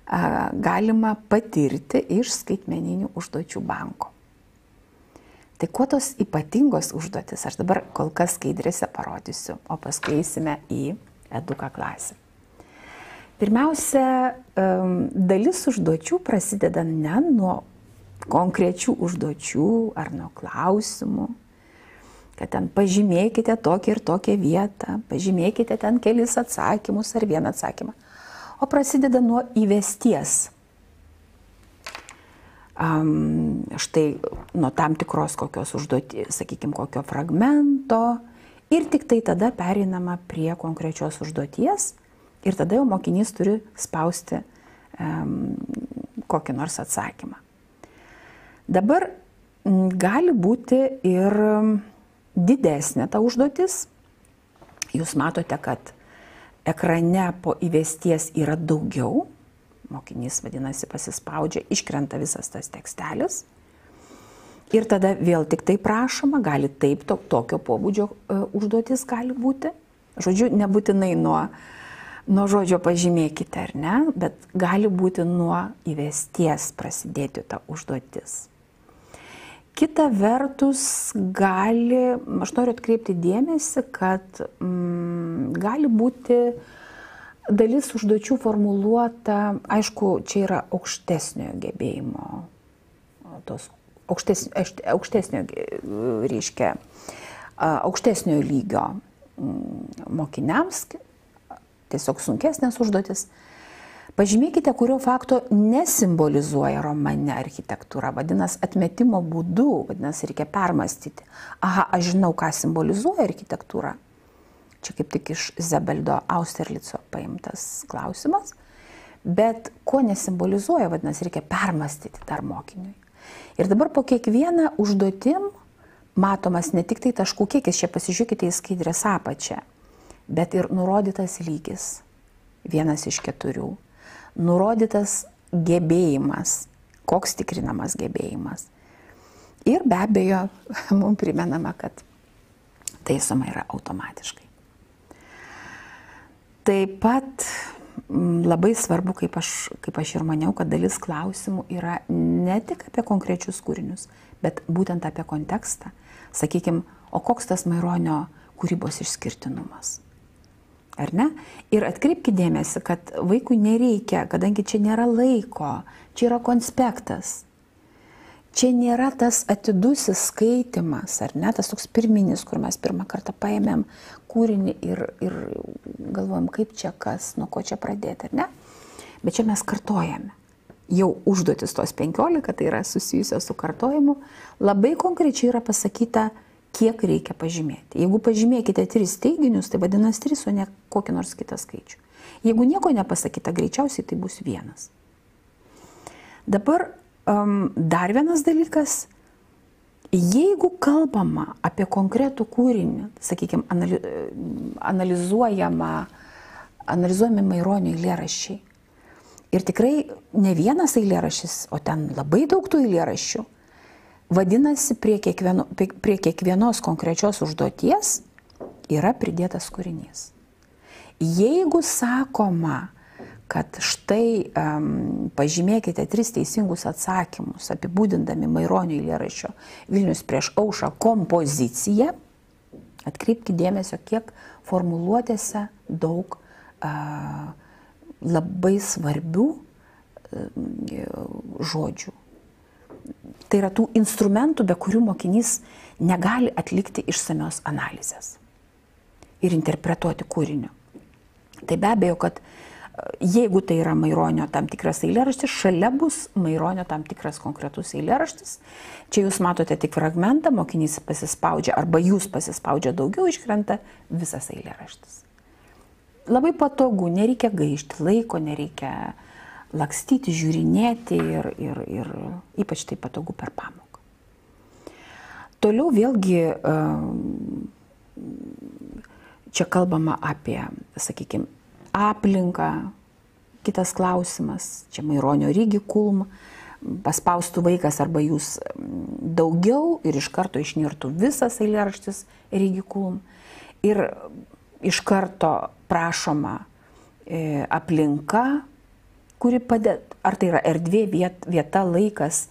galima patirti iš skaitmeninių užduočių banko. Tai kuo tos ypatingos užduotis, aš dabar kol kas skaidrėse parodysiu, o paskui eisime į eduka klasę. Pirmiausia, dalis užduočių prasideda ne nuo konkrečių užduočių ar nuo klausimų, kad ten pažymėkite tokią ir tokią vietą, pažymėkite ten kelis atsakymus ar vieną atsakymą, o prasideda nuo įvesties. Štai nuo tam tikros kokios užduoties, sakykime, kokio fragmento ir tik tai tada pereinama prie konkrečios užduoties ir tada jau mokinys turi spausti kokį nors atsakymą. Dabar gali būti ir didesnė ta užduotis. Jūs matote, kad ekrane po įvesties yra daugiau. Mokinys, vadinasi, pasispaudžia, iškrenta visas tas tekstelis. Ir tada vėl tik tai prašoma, gali taip, tokio pobūdžio užduotis gali būti. Žodžiu, nebūtinai nuo žodžio pažymėkite, ar ne, bet gali būti nuo įvesties prasidėti ta užduotis. Kita vertus, aš noriu atkreipti dėmesį, kad gali būti dalis užduočių formuluota, aišku, čia yra aukštesnio gebėjimo, aukštesnio lygio mokiniams, tiesiog sunkesnės užduotis. Pažymėkite, kurio fakto nesimbolizuoja romane architektūra, vadinasi, atmetimo būdu, vadinasi, reikia permastyti. Aha, aš žinau, ką simbolizuoja architektūra. Čia kaip tik iš Zebeldo Austerlico paimtas klausimas. Bet ko nesimbolizuoja, vadinasi, reikia permastyti dar mokiniui. Ir dabar po kiekvieną užduotim matomas ne tik tai taškų kiekis, čia pasižiūrėkite į skaidrės apačią, bet ir nurodytas lygis, 1 iš 4. Nurodytas gebėjimas, koks tikrinamas gebėjimas. Ir be abejo, mums primenama, kad taisoma yra automatiškai. Taip pat labai svarbu, kaip aš ir maniau, kad dalis klausimų yra ne tik apie konkrečius kūrinius, bet būtent apie kontekstą. Sakykime, o koks tas Maironio kūrybos išskirtinumas? Ar ne? Ir atkreipkite dėmesį, kad vaikui nereikia, kadangi čia nėra laiko, čia yra konspektas. Čia nėra tas atidusis skaitimas, ar ne, tas toks pirminis, kur mes pirmą kartą paėmėm kūrinį ir galvojam, kaip čia kas, nuo ko čia pradėti, ar ne? Bet čia mes kartojame. Jau užduotis tos 15, tai yra susijusios su kartojimu, labai konkrečiai yra pasakyta, kiek reikia pažymėti. Jeigu pažymėkite 3 teiginius, tai vadinasi 3, o ne kokį nors kitą skaičių. Jeigu nieko nepasakyta, greičiausiai tai bus 1. Dabar dar vienas dalykas, jeigu kalbama apie konkretų kūrinį, sakykime, analizuojami Maironio eilėraščiai, ir tikrai ne vienas eilėraštis, o ten labai daug tų eilėraščių, vadinasi, prie kiekvienos konkrečios užduoties yra pridėtas kūrinys. Jeigu sakoma, kad štai pažymėkite 3 teisingus atsakymus, apibūdindami Maironio eilėraščio Vilnius prieš aušrą kompoziciją, atkreipkite dėmesio, kiek formuluotėse daug labai svarbių žodžių. Tai yra tų instrumentų, be kurių mokinys negali atlikti išsamios analizės ir interpretuoti kūrinio. Tai be abejo, kad jeigu tai yra Maironio tam tikras eilėraštis, šalia bus Maironio tam tikras konkretus eilėraštis. Čia jūs matote tik fragmentą, mokinys pasispaudžia arba jūs pasispaudžia daugiau, iškrenta visas eilėraštis. Labai patogu, nereikia gaišti laiko, nereikia lakstyti, žiūrinėti ir ypač tai patogu per pamoką. Toliau vėlgi čia kalbama apie, sakykime, aplinką, kitas klausimas, čia Maironio Rygi kulm, paspaustų vaikas arba jūs daugiau ir iš karto išnirtų visas eilėraštis ridiculum. Ir iš karto prašoma aplinka, kuri padeda, ar tai yra erdvė, vieta, laikas,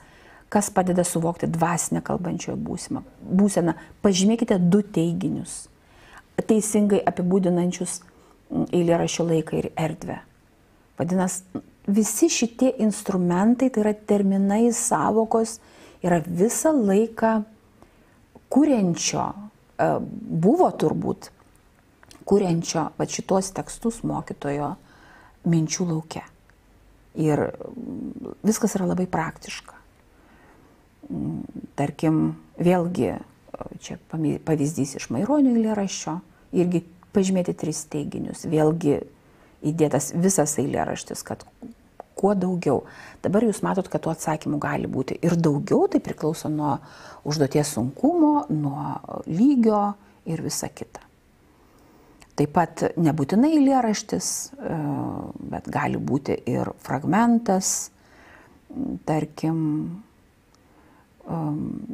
kas padeda suvokti dvasinę kalbančiojo būseną. Pažymėkite 2 teiginius, teisingai apibūdinančius eilėraščio laiką ir erdvę. Vadinasi, visi šitie instrumentai, tai yra terminai, savokos, yra visą laiką kuriančio, buvo turbūt kuriančio šitos tekstus mokytojo minčių lauke. Ir viskas yra labai praktiška. Tarkim, vėlgi, čia pavyzdys iš Maironio eilėraščio, irgi pažymėti 3 teiginius, vėlgi įdėtas visas eilėraštis, kad kuo daugiau. Dabar jūs matot, kad tų atsakymų gali būti ir daugiau, tai priklauso nuo užduoties sunkumo, nuo lygio ir visa kita. Taip pat nebūtinai eilėraštis, bet gali būti ir fragmentas, tarkim,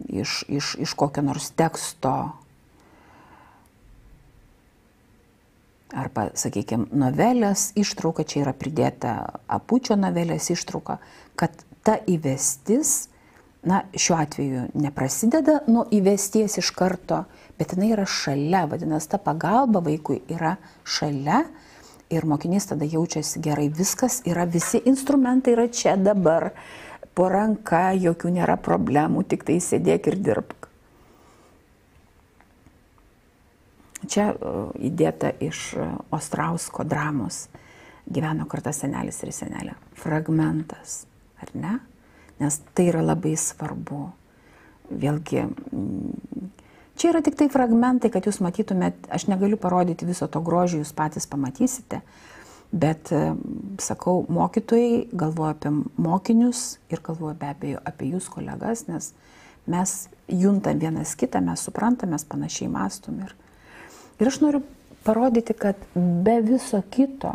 iš kokio nors teksto, arba, sakykime, novelės ištrauka, čia yra pridėta Apučio novelės ištrauka, kad ta įvestis, na, šiuo atveju neprasideda nuo įvesties iš karto, bet jinai yra šalia, vadinasi, ta pagalba vaikui yra šalia ir mokinys tada jaučiasi gerai, viskas yra, visi instrumentai yra čia dabar, po ranka, jokių nėra problemų, tik tai sėdėk ir dirbk. Čia įdėta iš Ostrausko dramos Gyveno kartą senelis ir senelė. Fragmentas, ar ne? Nes tai yra labai svarbu. Vėlgi, čia yra tik tai fragmentai, kad jūs matytumėt, aš negaliu parodyti viso to grožio, jūs patys pamatysite, bet, sakau, mokytojai galvoja apie mokinius ir galvoja be abejo apie jūs kolegas, nes mes juntam vienas kitą, mes suprantam, mes panašiai mąstom. Ir aš noriu parodyti, kad be viso kito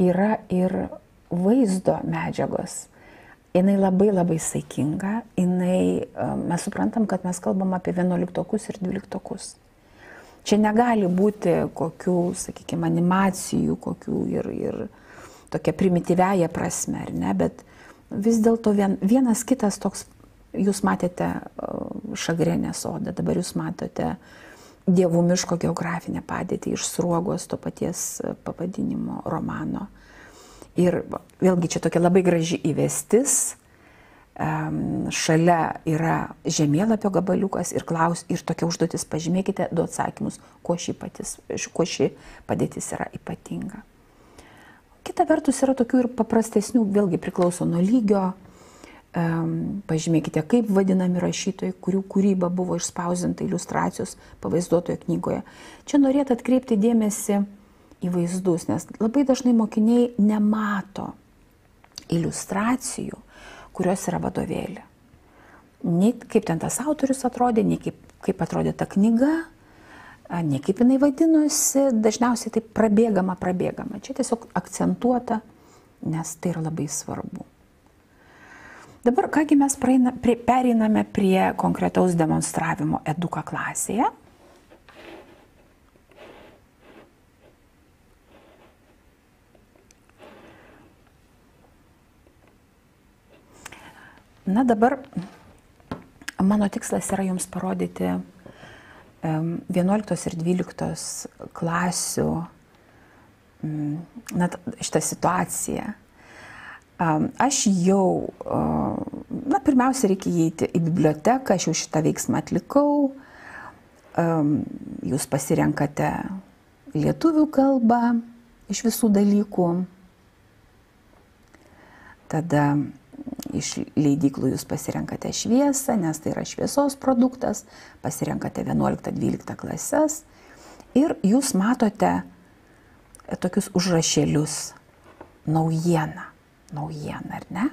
yra ir vaizdo medžiagos. Jinai labai labai saikinga, mes suprantam, kad mes kalbam apie 11 ir 12. Čia negali būti kokių, sakykime, animacijų, kokių ir tokia primityviaja prasme, ar ne, bet vis dėlto vienas kitas toks, jūs matėte Šagrenės odą, dabar jūs matote Dievų miško geografinę padėtį iš Sruogos, to paties pavadinimo romano. Ir vėlgi čia tokia labai graži įvestis, šalia yra žemėlapio gabaliukas ir tokia užduotis, pažymėkite 2 atsakymus, kuo ši padėtis yra ypatinga. Kita vertus yra tokių ir paprastesnių, vėlgi priklauso nuo lygio. Pažymėkite, kaip vadinami rašytojai, kurių kūryba buvo išspausdinta iliustracijos pavaizduotoje knygoje. Čia norėtų atkreipti dėmesį į vaizdus, nes labai dažnai mokiniai nemato iliustracijų, kurios yra vadovėlė. Nei kaip ten tas autorius atrodė, nei kaip atrodė ta knyga, nei kaip jinai vadinosi, dažniausiai tai prabėgama. Čia tiesiog akcentuota, nes tai yra labai svarbu. Dabar, kągi mes pereiname prie konkretaus demonstravimo eduka klasėje. Na dabar mano tikslas yra jums parodyti 11 ir 12 klasių šitą situaciją. Aš jau, pirmiausia, reikia įeiti į biblioteką, aš jau šitą veiksmą atlikau, jūs pasirenkate lietuvių kalbą iš visų dalykų, tada iš leidyklų jūs pasirenkate šviesą, nes tai yra šviesos produktas, pasirenkate 11-12 klases ir jūs matote tokius užrašėlius, naujieną, ar ne?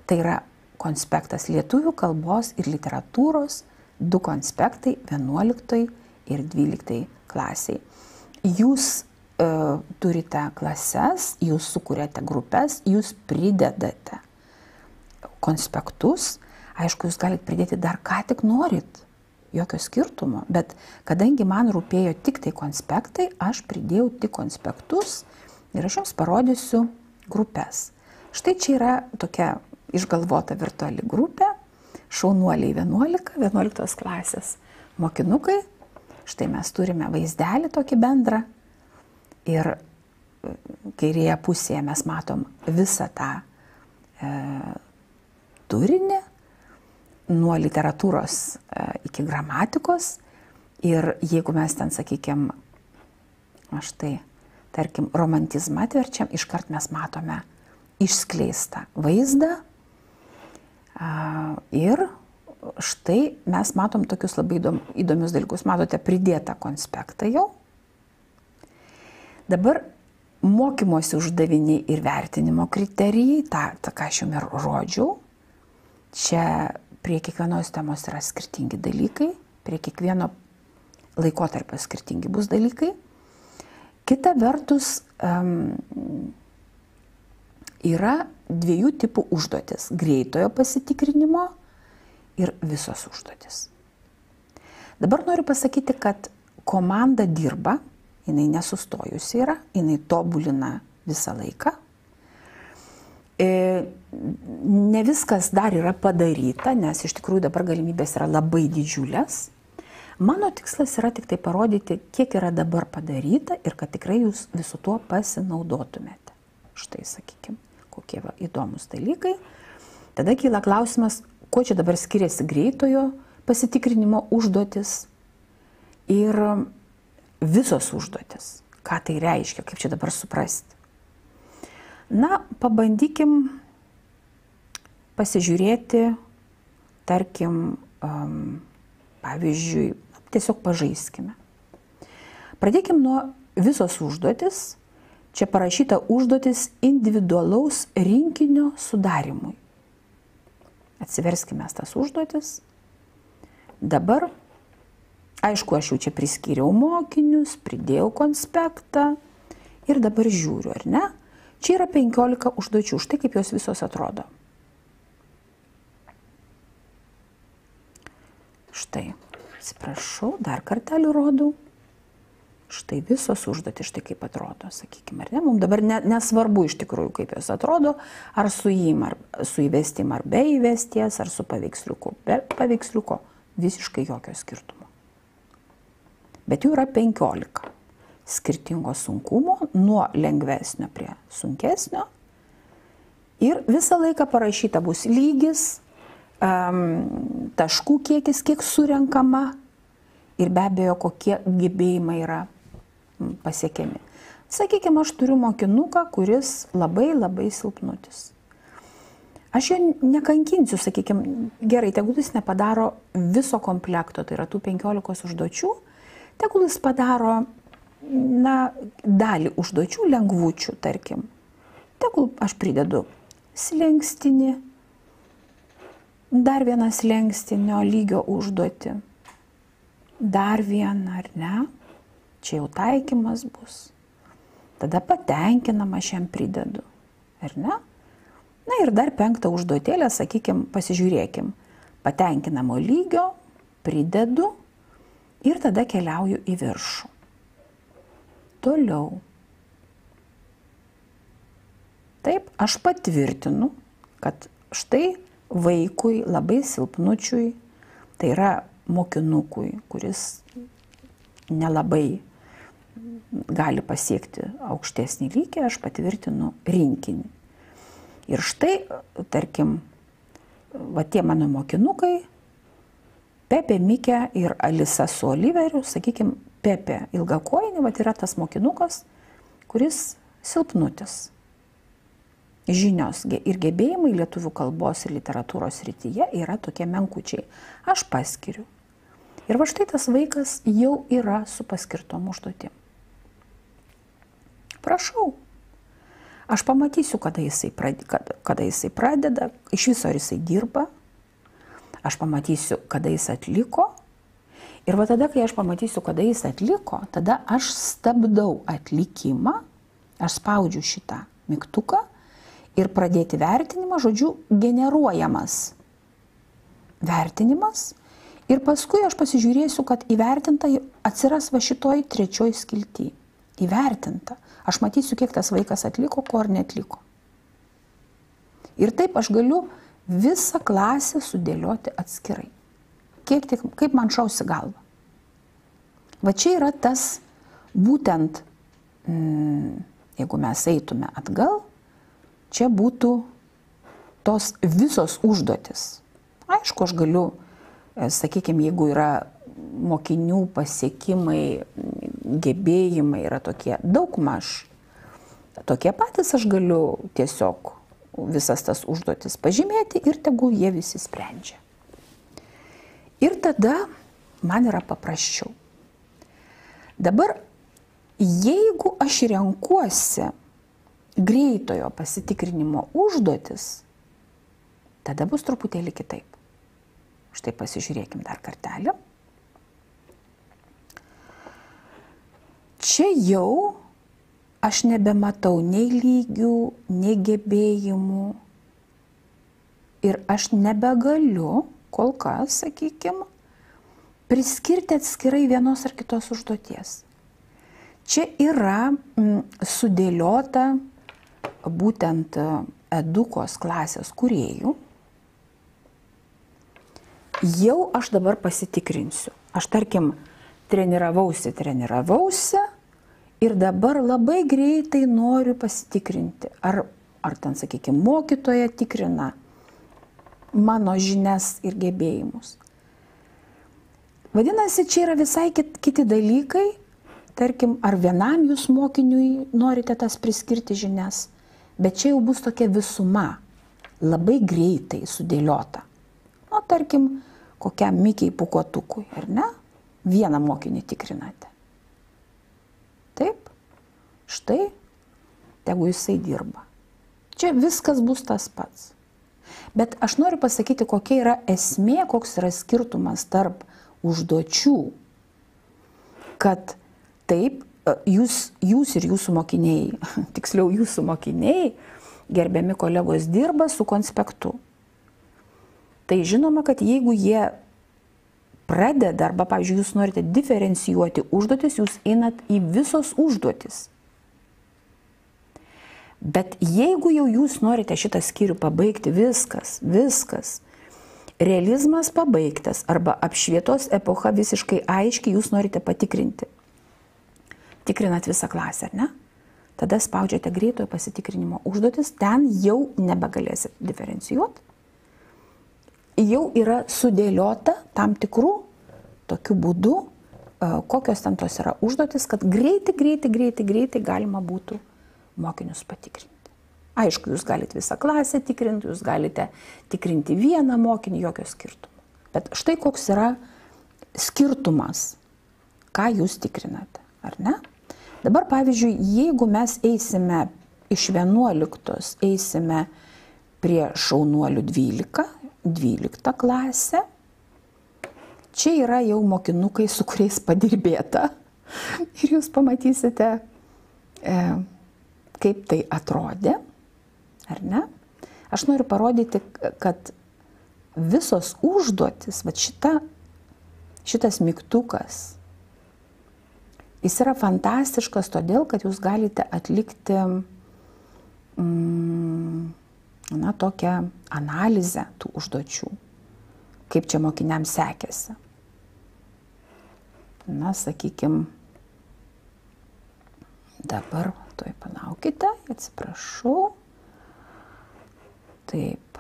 Tai yra konspektas lietuvių kalbos ir literatūros, 2 konspektai 11 ir 12 klasiai. Jūs turite klases, jūs sukūrėte grupės, jūs pridedate konspektus. Aišku, jūs galite pridėti dar ką tik norit, jokio skirtumo, bet kadangi man rūpėjo tik tai konspektai, aš pridėjau tik konspektus ir aš jums parodysiu grupės. Štai čia yra tokia išgalvota virtuali grupė, šaunuoliai 11 klasės mokinukai. Štai mes turime vaizdelį tokį bendrą ir kairėje pusėje mes matom visą tą turinį, nuo literatūros iki gramatikos. Ir jeigu mes ten, sakykime, štai, tarkim, romantizmą atverčiam, iškart mes matome išskleistą vaizdą. Ir štai mes matom tokius labai įdomius dalykus. Matote, pridėtą konspektą jau. Dabar mokymosi uždaviniai ir vertinimo kriterijai, tą ką aš jums ir rodžiau. Čia prie kiekvienos temos yra skirtingi dalykai, prie kiekvieno laikotarpio skirtingi bus dalykai. Kita vertus, yra dviejų tipų užduotis – greitojo pasitikrinimo ir visos užduotis. Dabar noriu pasakyti, kad komanda dirba, jinai nesustojusi yra, jinai tobulina visą laiką. Ne viskas dar yra padaryta, nes iš tikrųjų dabar galimybės yra labai didžiulės. Mano tikslas yra tik tai parodyti, kiek yra dabar padaryta ir kad tikrai jūs visu tuo pasinaudotumėte. Štai, sakykime, kokie įdomus dalykai. Tada kyla klausimas, kuo čia dabar skiriasi greitojo pasitikrinimo užduotis ir visos užduotis. Ką tai reiškia, kaip čia dabar suprasti. Na, pabandykim pasižiūrėti, tarkim, pavyzdžiui, tiesiog pažaiskime. Pradėkim nuo visos užduotis. Čia parašyta užduotis individualaus rinkinio sudarimui. Atsiverskime tas užduotis. Dabar, aišku, aš jau čia priskyriau mokinius, pridėjau konspektą ir dabar žiūriu, ar ne? Čia yra 15 užduočių, štai kaip jos visos atrodo. Štai, atsiprašau, dar kartelį rodau. Štai visos užduotys, štai kaip atrodo, sakykime, ar ne? Mums dabar nesvarbu iš tikrųjų, kaip jos atrodo, ar su įvestim, ar be įvesties, ar su paveiksliuku, be paveiksliuko, visiškai jokio skirtumo. Bet jų yra 15. Skirtingo sunkumo, nuo lengvesnio prie sunkesnio. Ir visą laiką parašyta bus lygis, taškų kiekis, kiek surenkama ir be abejo, kokie gebėjimai yra pasiekiami. Sakykime, aš turiu mokinuką, kuris labai silpnutis. Aš jo nekankinsiu, sakykime, gerai, tegul jis nepadaro viso komplekto, tai yra tų 15 užduočių, tegul jis padaro dalį užduočių lengvučių, tarkim. Tegul aš pridedu slenkstinį, dar vieną slengstinio lygio užduotį, dar vieną, ar ne? Čia jau taikymas bus. Tada patenkinamą aš jam pridedu, ar ne? Na ir dar 5 užduotėlę, sakykime, pasižiūrėkim. Patenkinamo lygio pridedu ir tada keliauju į viršų. Toliau. Taip, aš patvirtinu, kad štai vaikui labai silpnučiui, tai yra mokinukui, kuris nelabai gali pasiekti aukštesnį lygį, aš patvirtinu rinkinį. Ir štai, tarkim, va tie mano mokinukai, Pepė, Mikė ir Alisa su Oliveriu, sakykime, Pepė ilgakojinė, va yra tas mokinukas, kuris silpnutis. Žinios ir gebėjimai lietuvių kalbos ir literatūros srityje yra tokie menkučiai. Aš paskiriu. Ir va štai tas vaikas jau yra su paskirtom užduotim. Prašau. Aš pamatysiu, kada jisai pradeda, iš viso ar jisai dirba. Aš pamatysiu, kada jis atliko. Ir va tada, kai aš pamatysiu, kada jis atliko, tada aš stabdau atlikimą, aš spaudžiu šitą mygtuką ir pradėti vertinimą, žodžiu, generuojamas vertinimas. Ir paskui aš pasižiūrėsiu, kad įvertinta atsiras va šitoj trečioj skilty. Įvertinta. Aš matysiu, kiek tas vaikas atliko, ko ar netliko. Ir taip aš galiu visą klasę sudėlioti atskirai. Kaip man šausi galva. Va čia yra tas būtent, jeigu mes eitume atgal, čia būtų tos visos užduotis. Aišku, aš galiu, sakykime, jeigu yra mokinių pasiekimai, gebėjimai yra tokie daugmaž, tokie patys, aš galiu tiesiog visas tas užduotis pažymėti ir tegul jie visi sprendžia. Ir tada man yra paprasčiau. Dabar, jeigu aš renkuosi greitojo pasitikrinimo užduotis, tada bus truputėlį kitaip. Štai pasižiūrėkim dar kartelį. Čia jau aš nebematau nei lygių, nei gebėjimų ir aš nebegaliu, kol kas, sakykime, priskirti atskirai vienos ar kitos užduoties. Čia yra sudėliota būtent edukos klasės kūrėjų. Jau aš dabar pasitikrinsiu. Aš, tarkim, treniravausi ir dabar labai greitai noriu pasitikrinti. Ar ten, sakykime, mokytoja tikrina mano žinias ir gebėjimus. Vadinasi, čia yra visai kiti dalykai. Tarkim, ar vienam jūs mokiniui norite tas priskirti žinias, bet čia jau bus tokia visuma, labai greitai sudėliota. O tarkim, kokiam Mikiai Pūkuotukui, ar ne? Vieną mokinį tikrinate. Taip, štai, tegu jisai dirba. Čia viskas bus tas pats. Bet aš noriu pasakyti, kokia yra esmė, koks yra skirtumas tarp užduočių, kad taip, jūs ir jūsų mokiniai, tiksliau jūsų mokiniai, gerbiami kolegos, dirba su konspektu. Tai žinoma, kad jeigu jie pradeda, arba, pavyzdžiui, jūs norite diferencijuoti užduotis, jūs einat į visos užduotis. Bet jeigu jau jūs norite šitą skyrių pabaigti, viskas, realizmas pabaigtas, arba apšvietos epocha visiškai aiškiai jūs norite patikrinti. Tikrinat visą klasę, ar ne? Tada spaudžiate greitojo pasitikrinimo užduotis, ten jau nebegalėsit diferencijuoti. Jau yra sudėliota tam tikrų tokiu būdu, kokios ten tos yra užduotis, kad greitai galima būtų mokinius patikrinti. Aišku, jūs galite visą klasę tikrinti, jūs galite tikrinti vieną mokinį, jokio skirtumo. Bet štai koks yra skirtumas, ką jūs tikrinate, ar ne? Dabar, pavyzdžiui, jeigu mes eisime iš 11, eisime prie šaunuolių 12 klasę, čia yra jau mokinukai, su kuriais padirbėta. Ir jūs pamatysite, kaip tai atrodė, ar ne? Aš noriu parodyti, kad visos užduotis, va šitas mygtukas, jis yra fantastiškas todėl, kad jūs galite atlikti tokią analizę tų užduočių, kaip čia mokiniams sekėsi. Na, sakykime, dabar, tuoj palaukite, atsiprašau. Taip.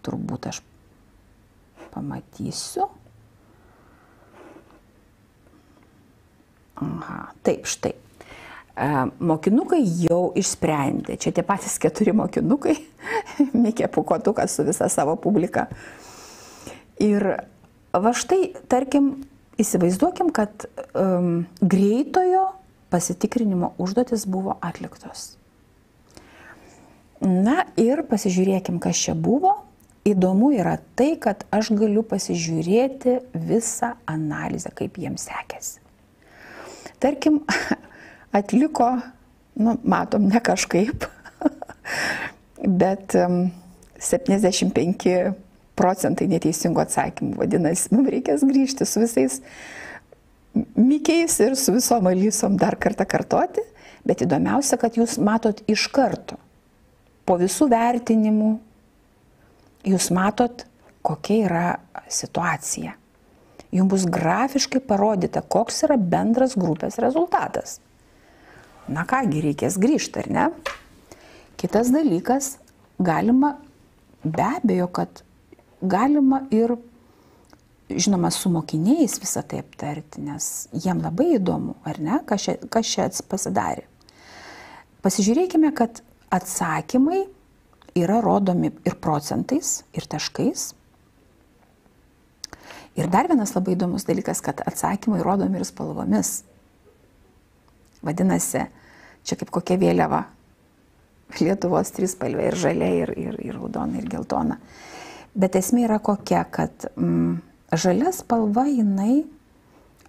Turbūt aš pamatysiu. Aha, taip, štai. Mokinukai jau išsprendė. Čia tie patys 4 mokinukai, Mikė Pūkuotukas su visa savo publika. Ir va štai, tarkim, įsivaizduokim, kad greitojo pasitikrinimo užduotis buvo atliktos. Na ir pasižiūrėkim, kas čia buvo. Įdomu yra tai, kad aš galiu pasižiūrėti visą analizę, kaip jiems sekėsi. Tarkim, atliko nu, matom, ne kažkaip, bet 75% neteisingų atsakymų. Vadinasi, mums reikės grįžti su visais mikiais ir su visom alysom dar kartą kartoti, bet įdomiausia, kad jūs matot iš karto, po visų vertinimų, jūs matot, kokia yra situacija. Jums bus grafiškai parodyta, koks yra bendras grupės rezultatas. Na kągi, reikės grįžti, ar ne? Kitas dalykas, galima, be abejo, kad galima ir, žinoma, su mokiniais visą tai aptarti, nes jiem labai įdomu, ar ne, kas čia pasidarė. Pasižiūrėkime, kad atsakymai yra rodomi ir procentais, ir taškais. Ir dar vienas labai įdomus dalykas, kad atsakymai rodomi ir spalvomis. Vadinasi, čia kaip kokia vėliava. Lietuvos trispalvė, ir žalia, ir raudona, ir geltona. Bet esmė yra kokia, kad žalia spalva, jinai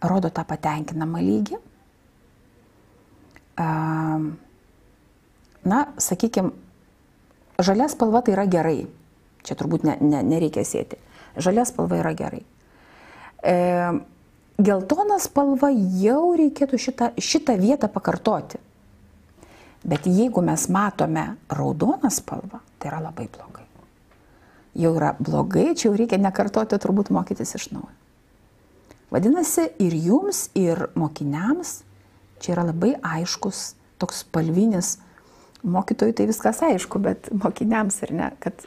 rodo tą patenkinamą lygį. Na, sakykime, žalia spalva tai yra gerai. Čia turbūt nereikia sėti. Žalia spalva yra gerai. Geltona spalva jau reikėtų šitą vietą pakartoti. Bet jeigu mes matome raudoną spalvą, tai yra labai blogai. Jau yra blogai, čia jau reikia nekartoti, turbūt mokytis iš naujo. Vadinasi, ir jums, ir mokiniams čia yra labai aiškus, toks spalvinis, mokytojui tai viskas aišku, bet mokiniams ir ne, kad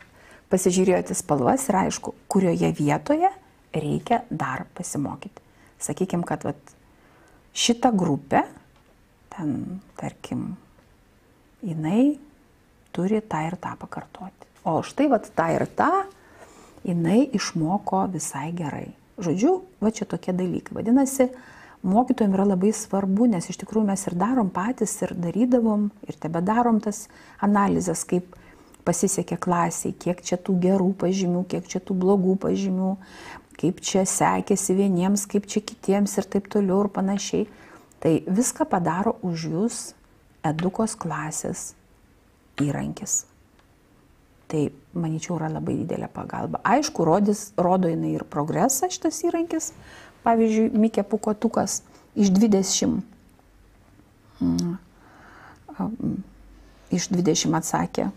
pasižiūrėjote spalvas ir aišku, kurioje vietoje reikia dar pasimokyti. Sakykime, kad šitą grupę, ten, tarkim, jinai turi tą ir tą pakartoti. O štai tą ir tą jinai išmoko visai gerai. Žodžiu, čia tokie dalykai. Vadinasi, mokytojams yra labai svarbu, nes iš tikrųjų mes ir darom patys, ir darydavom, ir tebedarom tas analizės, kaip pasisekė klasiai, kiek čia tų gerų pažymių, kiek čia tų blogų pažymių, kaip čia sekėsi vieniems, kaip čia kitiems ir taip toliau ir panašiai. Tai viską padaro už jūs edukos klasės įrankis. Tai, manyčiau, yra labai didelė pagalba. Aišku, rodo jinai ir progresą šitas įrankis. Pavyzdžiui, Mikė Pūkuotukas iš 20 atsakė,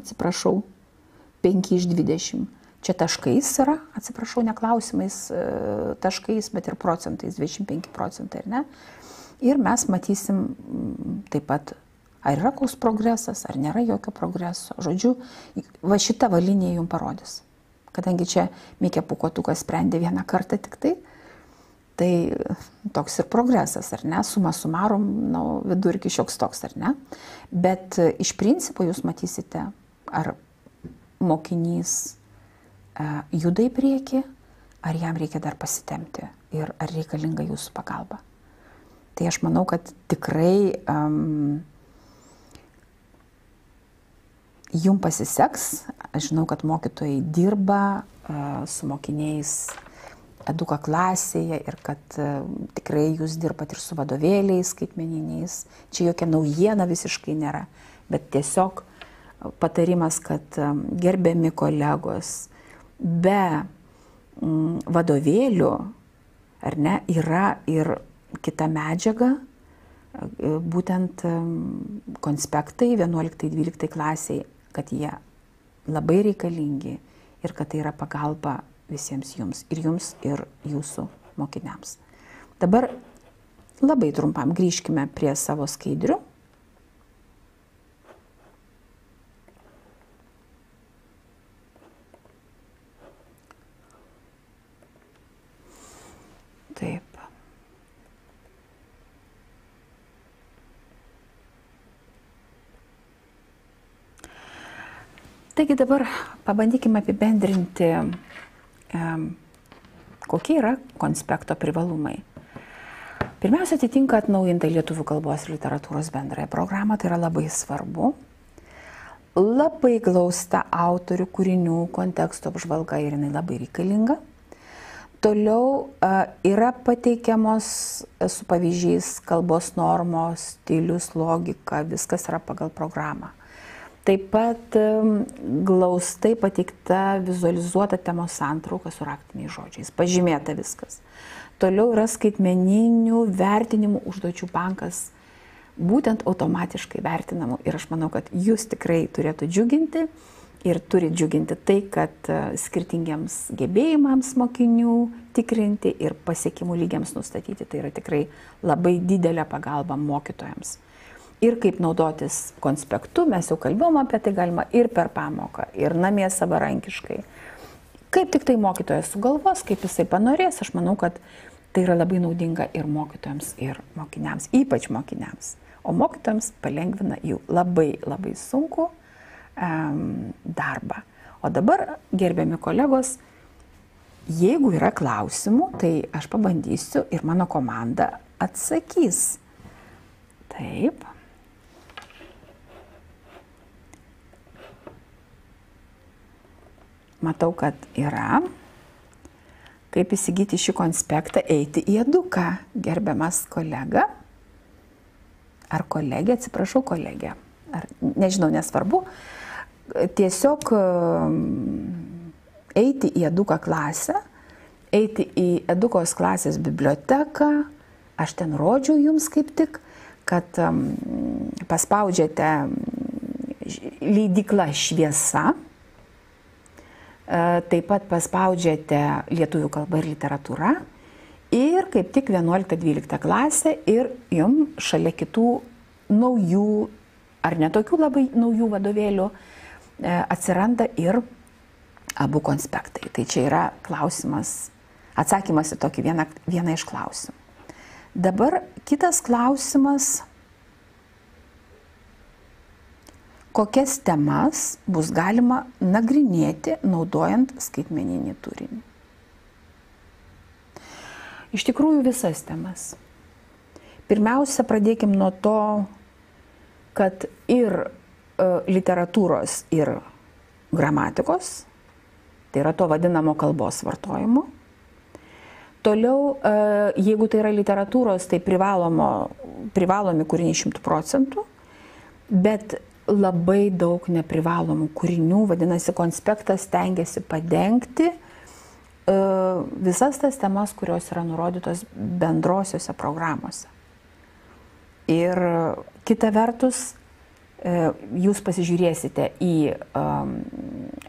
atsiprašau, 5 iš 20. Čia taškais yra, atsiprašau, ne klausimais taškais, bet ir procentais, 25 procentai, ar ne? Ir mes matysim taip pat, ar yra koks progresas, ar nėra jokio progreso. Žodžiu, šita linija jums parodys. Kadangi čia Mikė Pūkuotukas sprendė vieną kartą tik tai toks ir progresas, ar ne? Suma sumarum, vidurkis šioks toks, ar ne? Bet iš principo jūs matysite, ar mokinys juda į priekį, ar jam reikia dar pasitempti ir ar reikalinga jūsų pagalba. Tai aš manau, kad tikrai jums pasiseks. Aš žinau, kad mokytojai dirba su mokiniais eduka klasėje ir kad tikrai jūs dirbat ir su vadovėliais skaitmeniniais. Čia jokia naujiena visiškai nėra, bet tiesiog patarimas, kad gerbiami kolegos, be vadovėlių, ar ne, yra ir kita medžiaga, būtent konspektai 11-12 klasiai, kad jie labai reikalingi ir kad tai yra pagalba visiems jums, ir jūsų mokiniams. Dabar labai trumpam grįžkime prie savo skaidrių. Taip. Taigi dabar pabandykime apibendrinti, kokie yra konspekto privalumai. Pirmiausia, atitinka atnaujintą lietuvių kalbos ir literatūros bendrąją programą, tai yra labai svarbu. Labai glausta autorių, kūrinių, konteksto apžvalga ir jinai labai reikalinga. Toliau yra pateikiamos su pavyzdžiais kalbos normos, stilius, logika, viskas yra pagal programą. Taip pat glaustai pateikta vizualizuota temos santrauka su raktiniais žodžiais, pažymėta viskas. Toliau yra skaitmeninių vertinimų užduočių bankas, būtent automatiškai vertinamų. Ir aš manau, kad jūs tikrai turėtų džiuginti ir turi džiuginti tai, kad skirtingiems gebėjimams mokinių tikrinti ir pasiekimų lygiams nustatyti. Tai yra tikrai labai didelė pagalba mokytojams. Ir kaip naudotis konspektu, mes jau kalbėjom apie tai, galima ir per pamoką, ir namie savarankiškai. Kaip tik tai mokytojas sugalvos, kaip jisai panorės, aš manau, kad tai yra labai naudinga ir mokytojams, ir mokiniams, ypač mokiniams. O mokytojams palengvina jų labai sunku darbą. O dabar, gerbiami kolegos, jeigu yra klausimų, tai aš pabandysiu ir mano komanda atsakys. Taip. Matau, kad yra. Kaip įsigyti šį konspektą, eiti į eduką, gerbiamas kolega. Ar kolegė, atsiprašau, kolegė. Ar, nežinau, nesvarbu. Tiesiog eiti į eduką klasę, eiti į edukos klasės biblioteką, aš ten rodžiau jums kaip tik, kad paspaudžiate leidykla Šviesa, taip pat paspaudžiate lietuvių kalba ir literatūra ir kaip tik 11-12 klasė ir jums šalia kitų naujų ar netokių labai naujų vadovėlių atsiranda ir abu konspektai. Tai čia yra klausimas, atsakymas į tokį vieną iš klausimų. Dabar kitas klausimas, kokias temas bus galima nagrinėti naudojant skaitmeninį turinį. Iš tikrųjų visas temas. Pirmiausia, pradėkim nuo to, kad ir literatūros ir gramatikos, tai yra to vadinamo kalbos vartojimo. Toliau, jeigu tai yra literatūros, tai privalomi kūriniai 100%, bet labai daug neprivalomų kūrinių, vadinasi, konspektas stengiasi padengti visas tas temas, kurios yra nurodytos bendrosiuose programuose. Ir kita vertus, jūs pasižiūrėsite į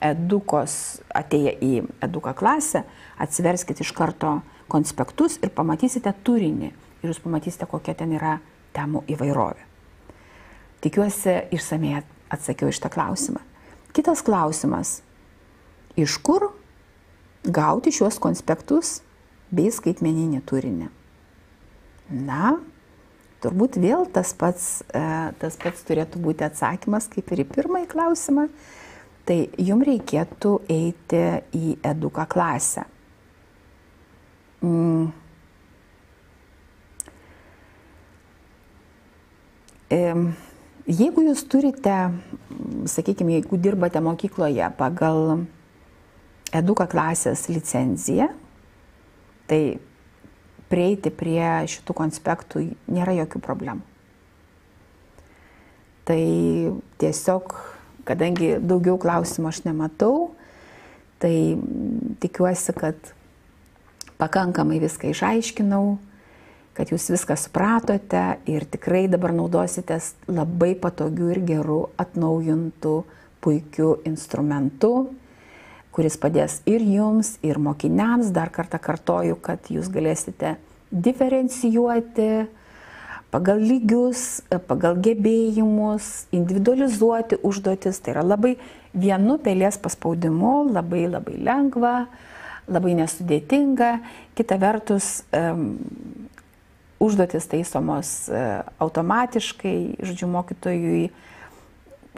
edukos, atėję į eduką klasę, atsiverskite iš karto konspektus ir pamatysite turinį. Ir jūs pamatysite, kokia ten yra temų įvairovė. Tikiuosi, išsamei atsakiau iš tą klausimą. Kitas klausimas. Iš kur gauti šiuos konspektus bei skaitmeninį turinį? Na, turbūt vėl tas pats turėtų būti atsakymas kaip ir į pirmąjį klausimą. Tai jums reikėtų eiti į eduką klasę. Jeigu jūs turite, sakykime, jeigu dirbate mokykloje pagal eduką klasės licenciją, tai prieiti prie šitų konspektų nėra jokių problemų. Tai tiesiog, kadangi daugiau klausimų aš nematau, tai tikiuosi, kad pakankamai viską išaiškinau, kad jūs viską supratote ir tikrai dabar naudositės labai patogių ir gerų atnaujintų puikių instrumentų, kuris padės ir jums, ir mokiniams. Dar kartą kartoju, kad jūs galėsite diferencijuoti pagal lygius, pagal gebėjimus, individualizuoti užduotis. Tai yra labai vienu pelės paspaudimu, labai lengva, labai nesudėtinga. Kita vertus, užduotis taisomos automatiškai, žodžiu, mokytojui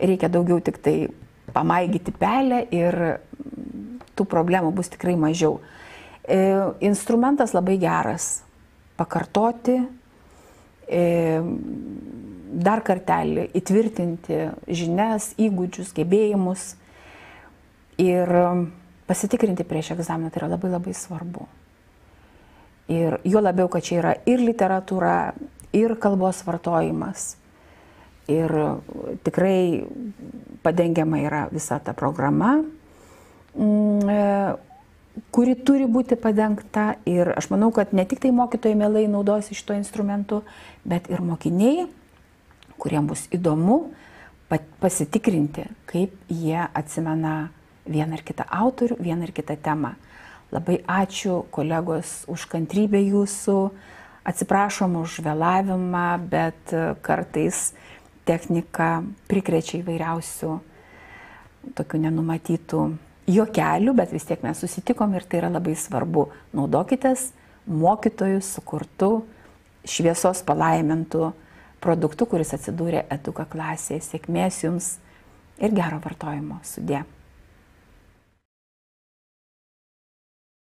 reikia daugiau tik tai pamaigyti pelę ir tų problemų bus tikrai mažiau. Instrumentas labai geras. Pakartoti, dar kartelį įtvirtinti žinias, įgūdžius, gebėjimus ir pasitikrinti prieš egzaminą. Tai yra labai svarbu. Ir juo labiau, kad čia yra ir literatūra, ir kalbos vartojimas. Ir tikrai padengiama yra visa ta programa, kuri turi būti padengta. Ir aš manau, kad ne tik tai mokytojai mielai naudosi šito instrumentu, bet ir mokiniai, kuriems bus įdomu pasitikrinti, kaip jie atsimena vieną ar kitą autorių, vieną ar kitą temą. Labai ačiū, kolegos, už kantrybę jūsų. Atsiprašom už vėlavimą, bet kartais technika prikrečia įvairiausių tokių nenumatytų juokelių, bet vis tiek mes susitikom ir tai yra labai svarbu. Naudokitės mokytojų sukurtų šviesos palaimintų produktų, kuris atsidūrė Eduka klasėje. Sėkmės jums ir gero vartojimo. Sudie.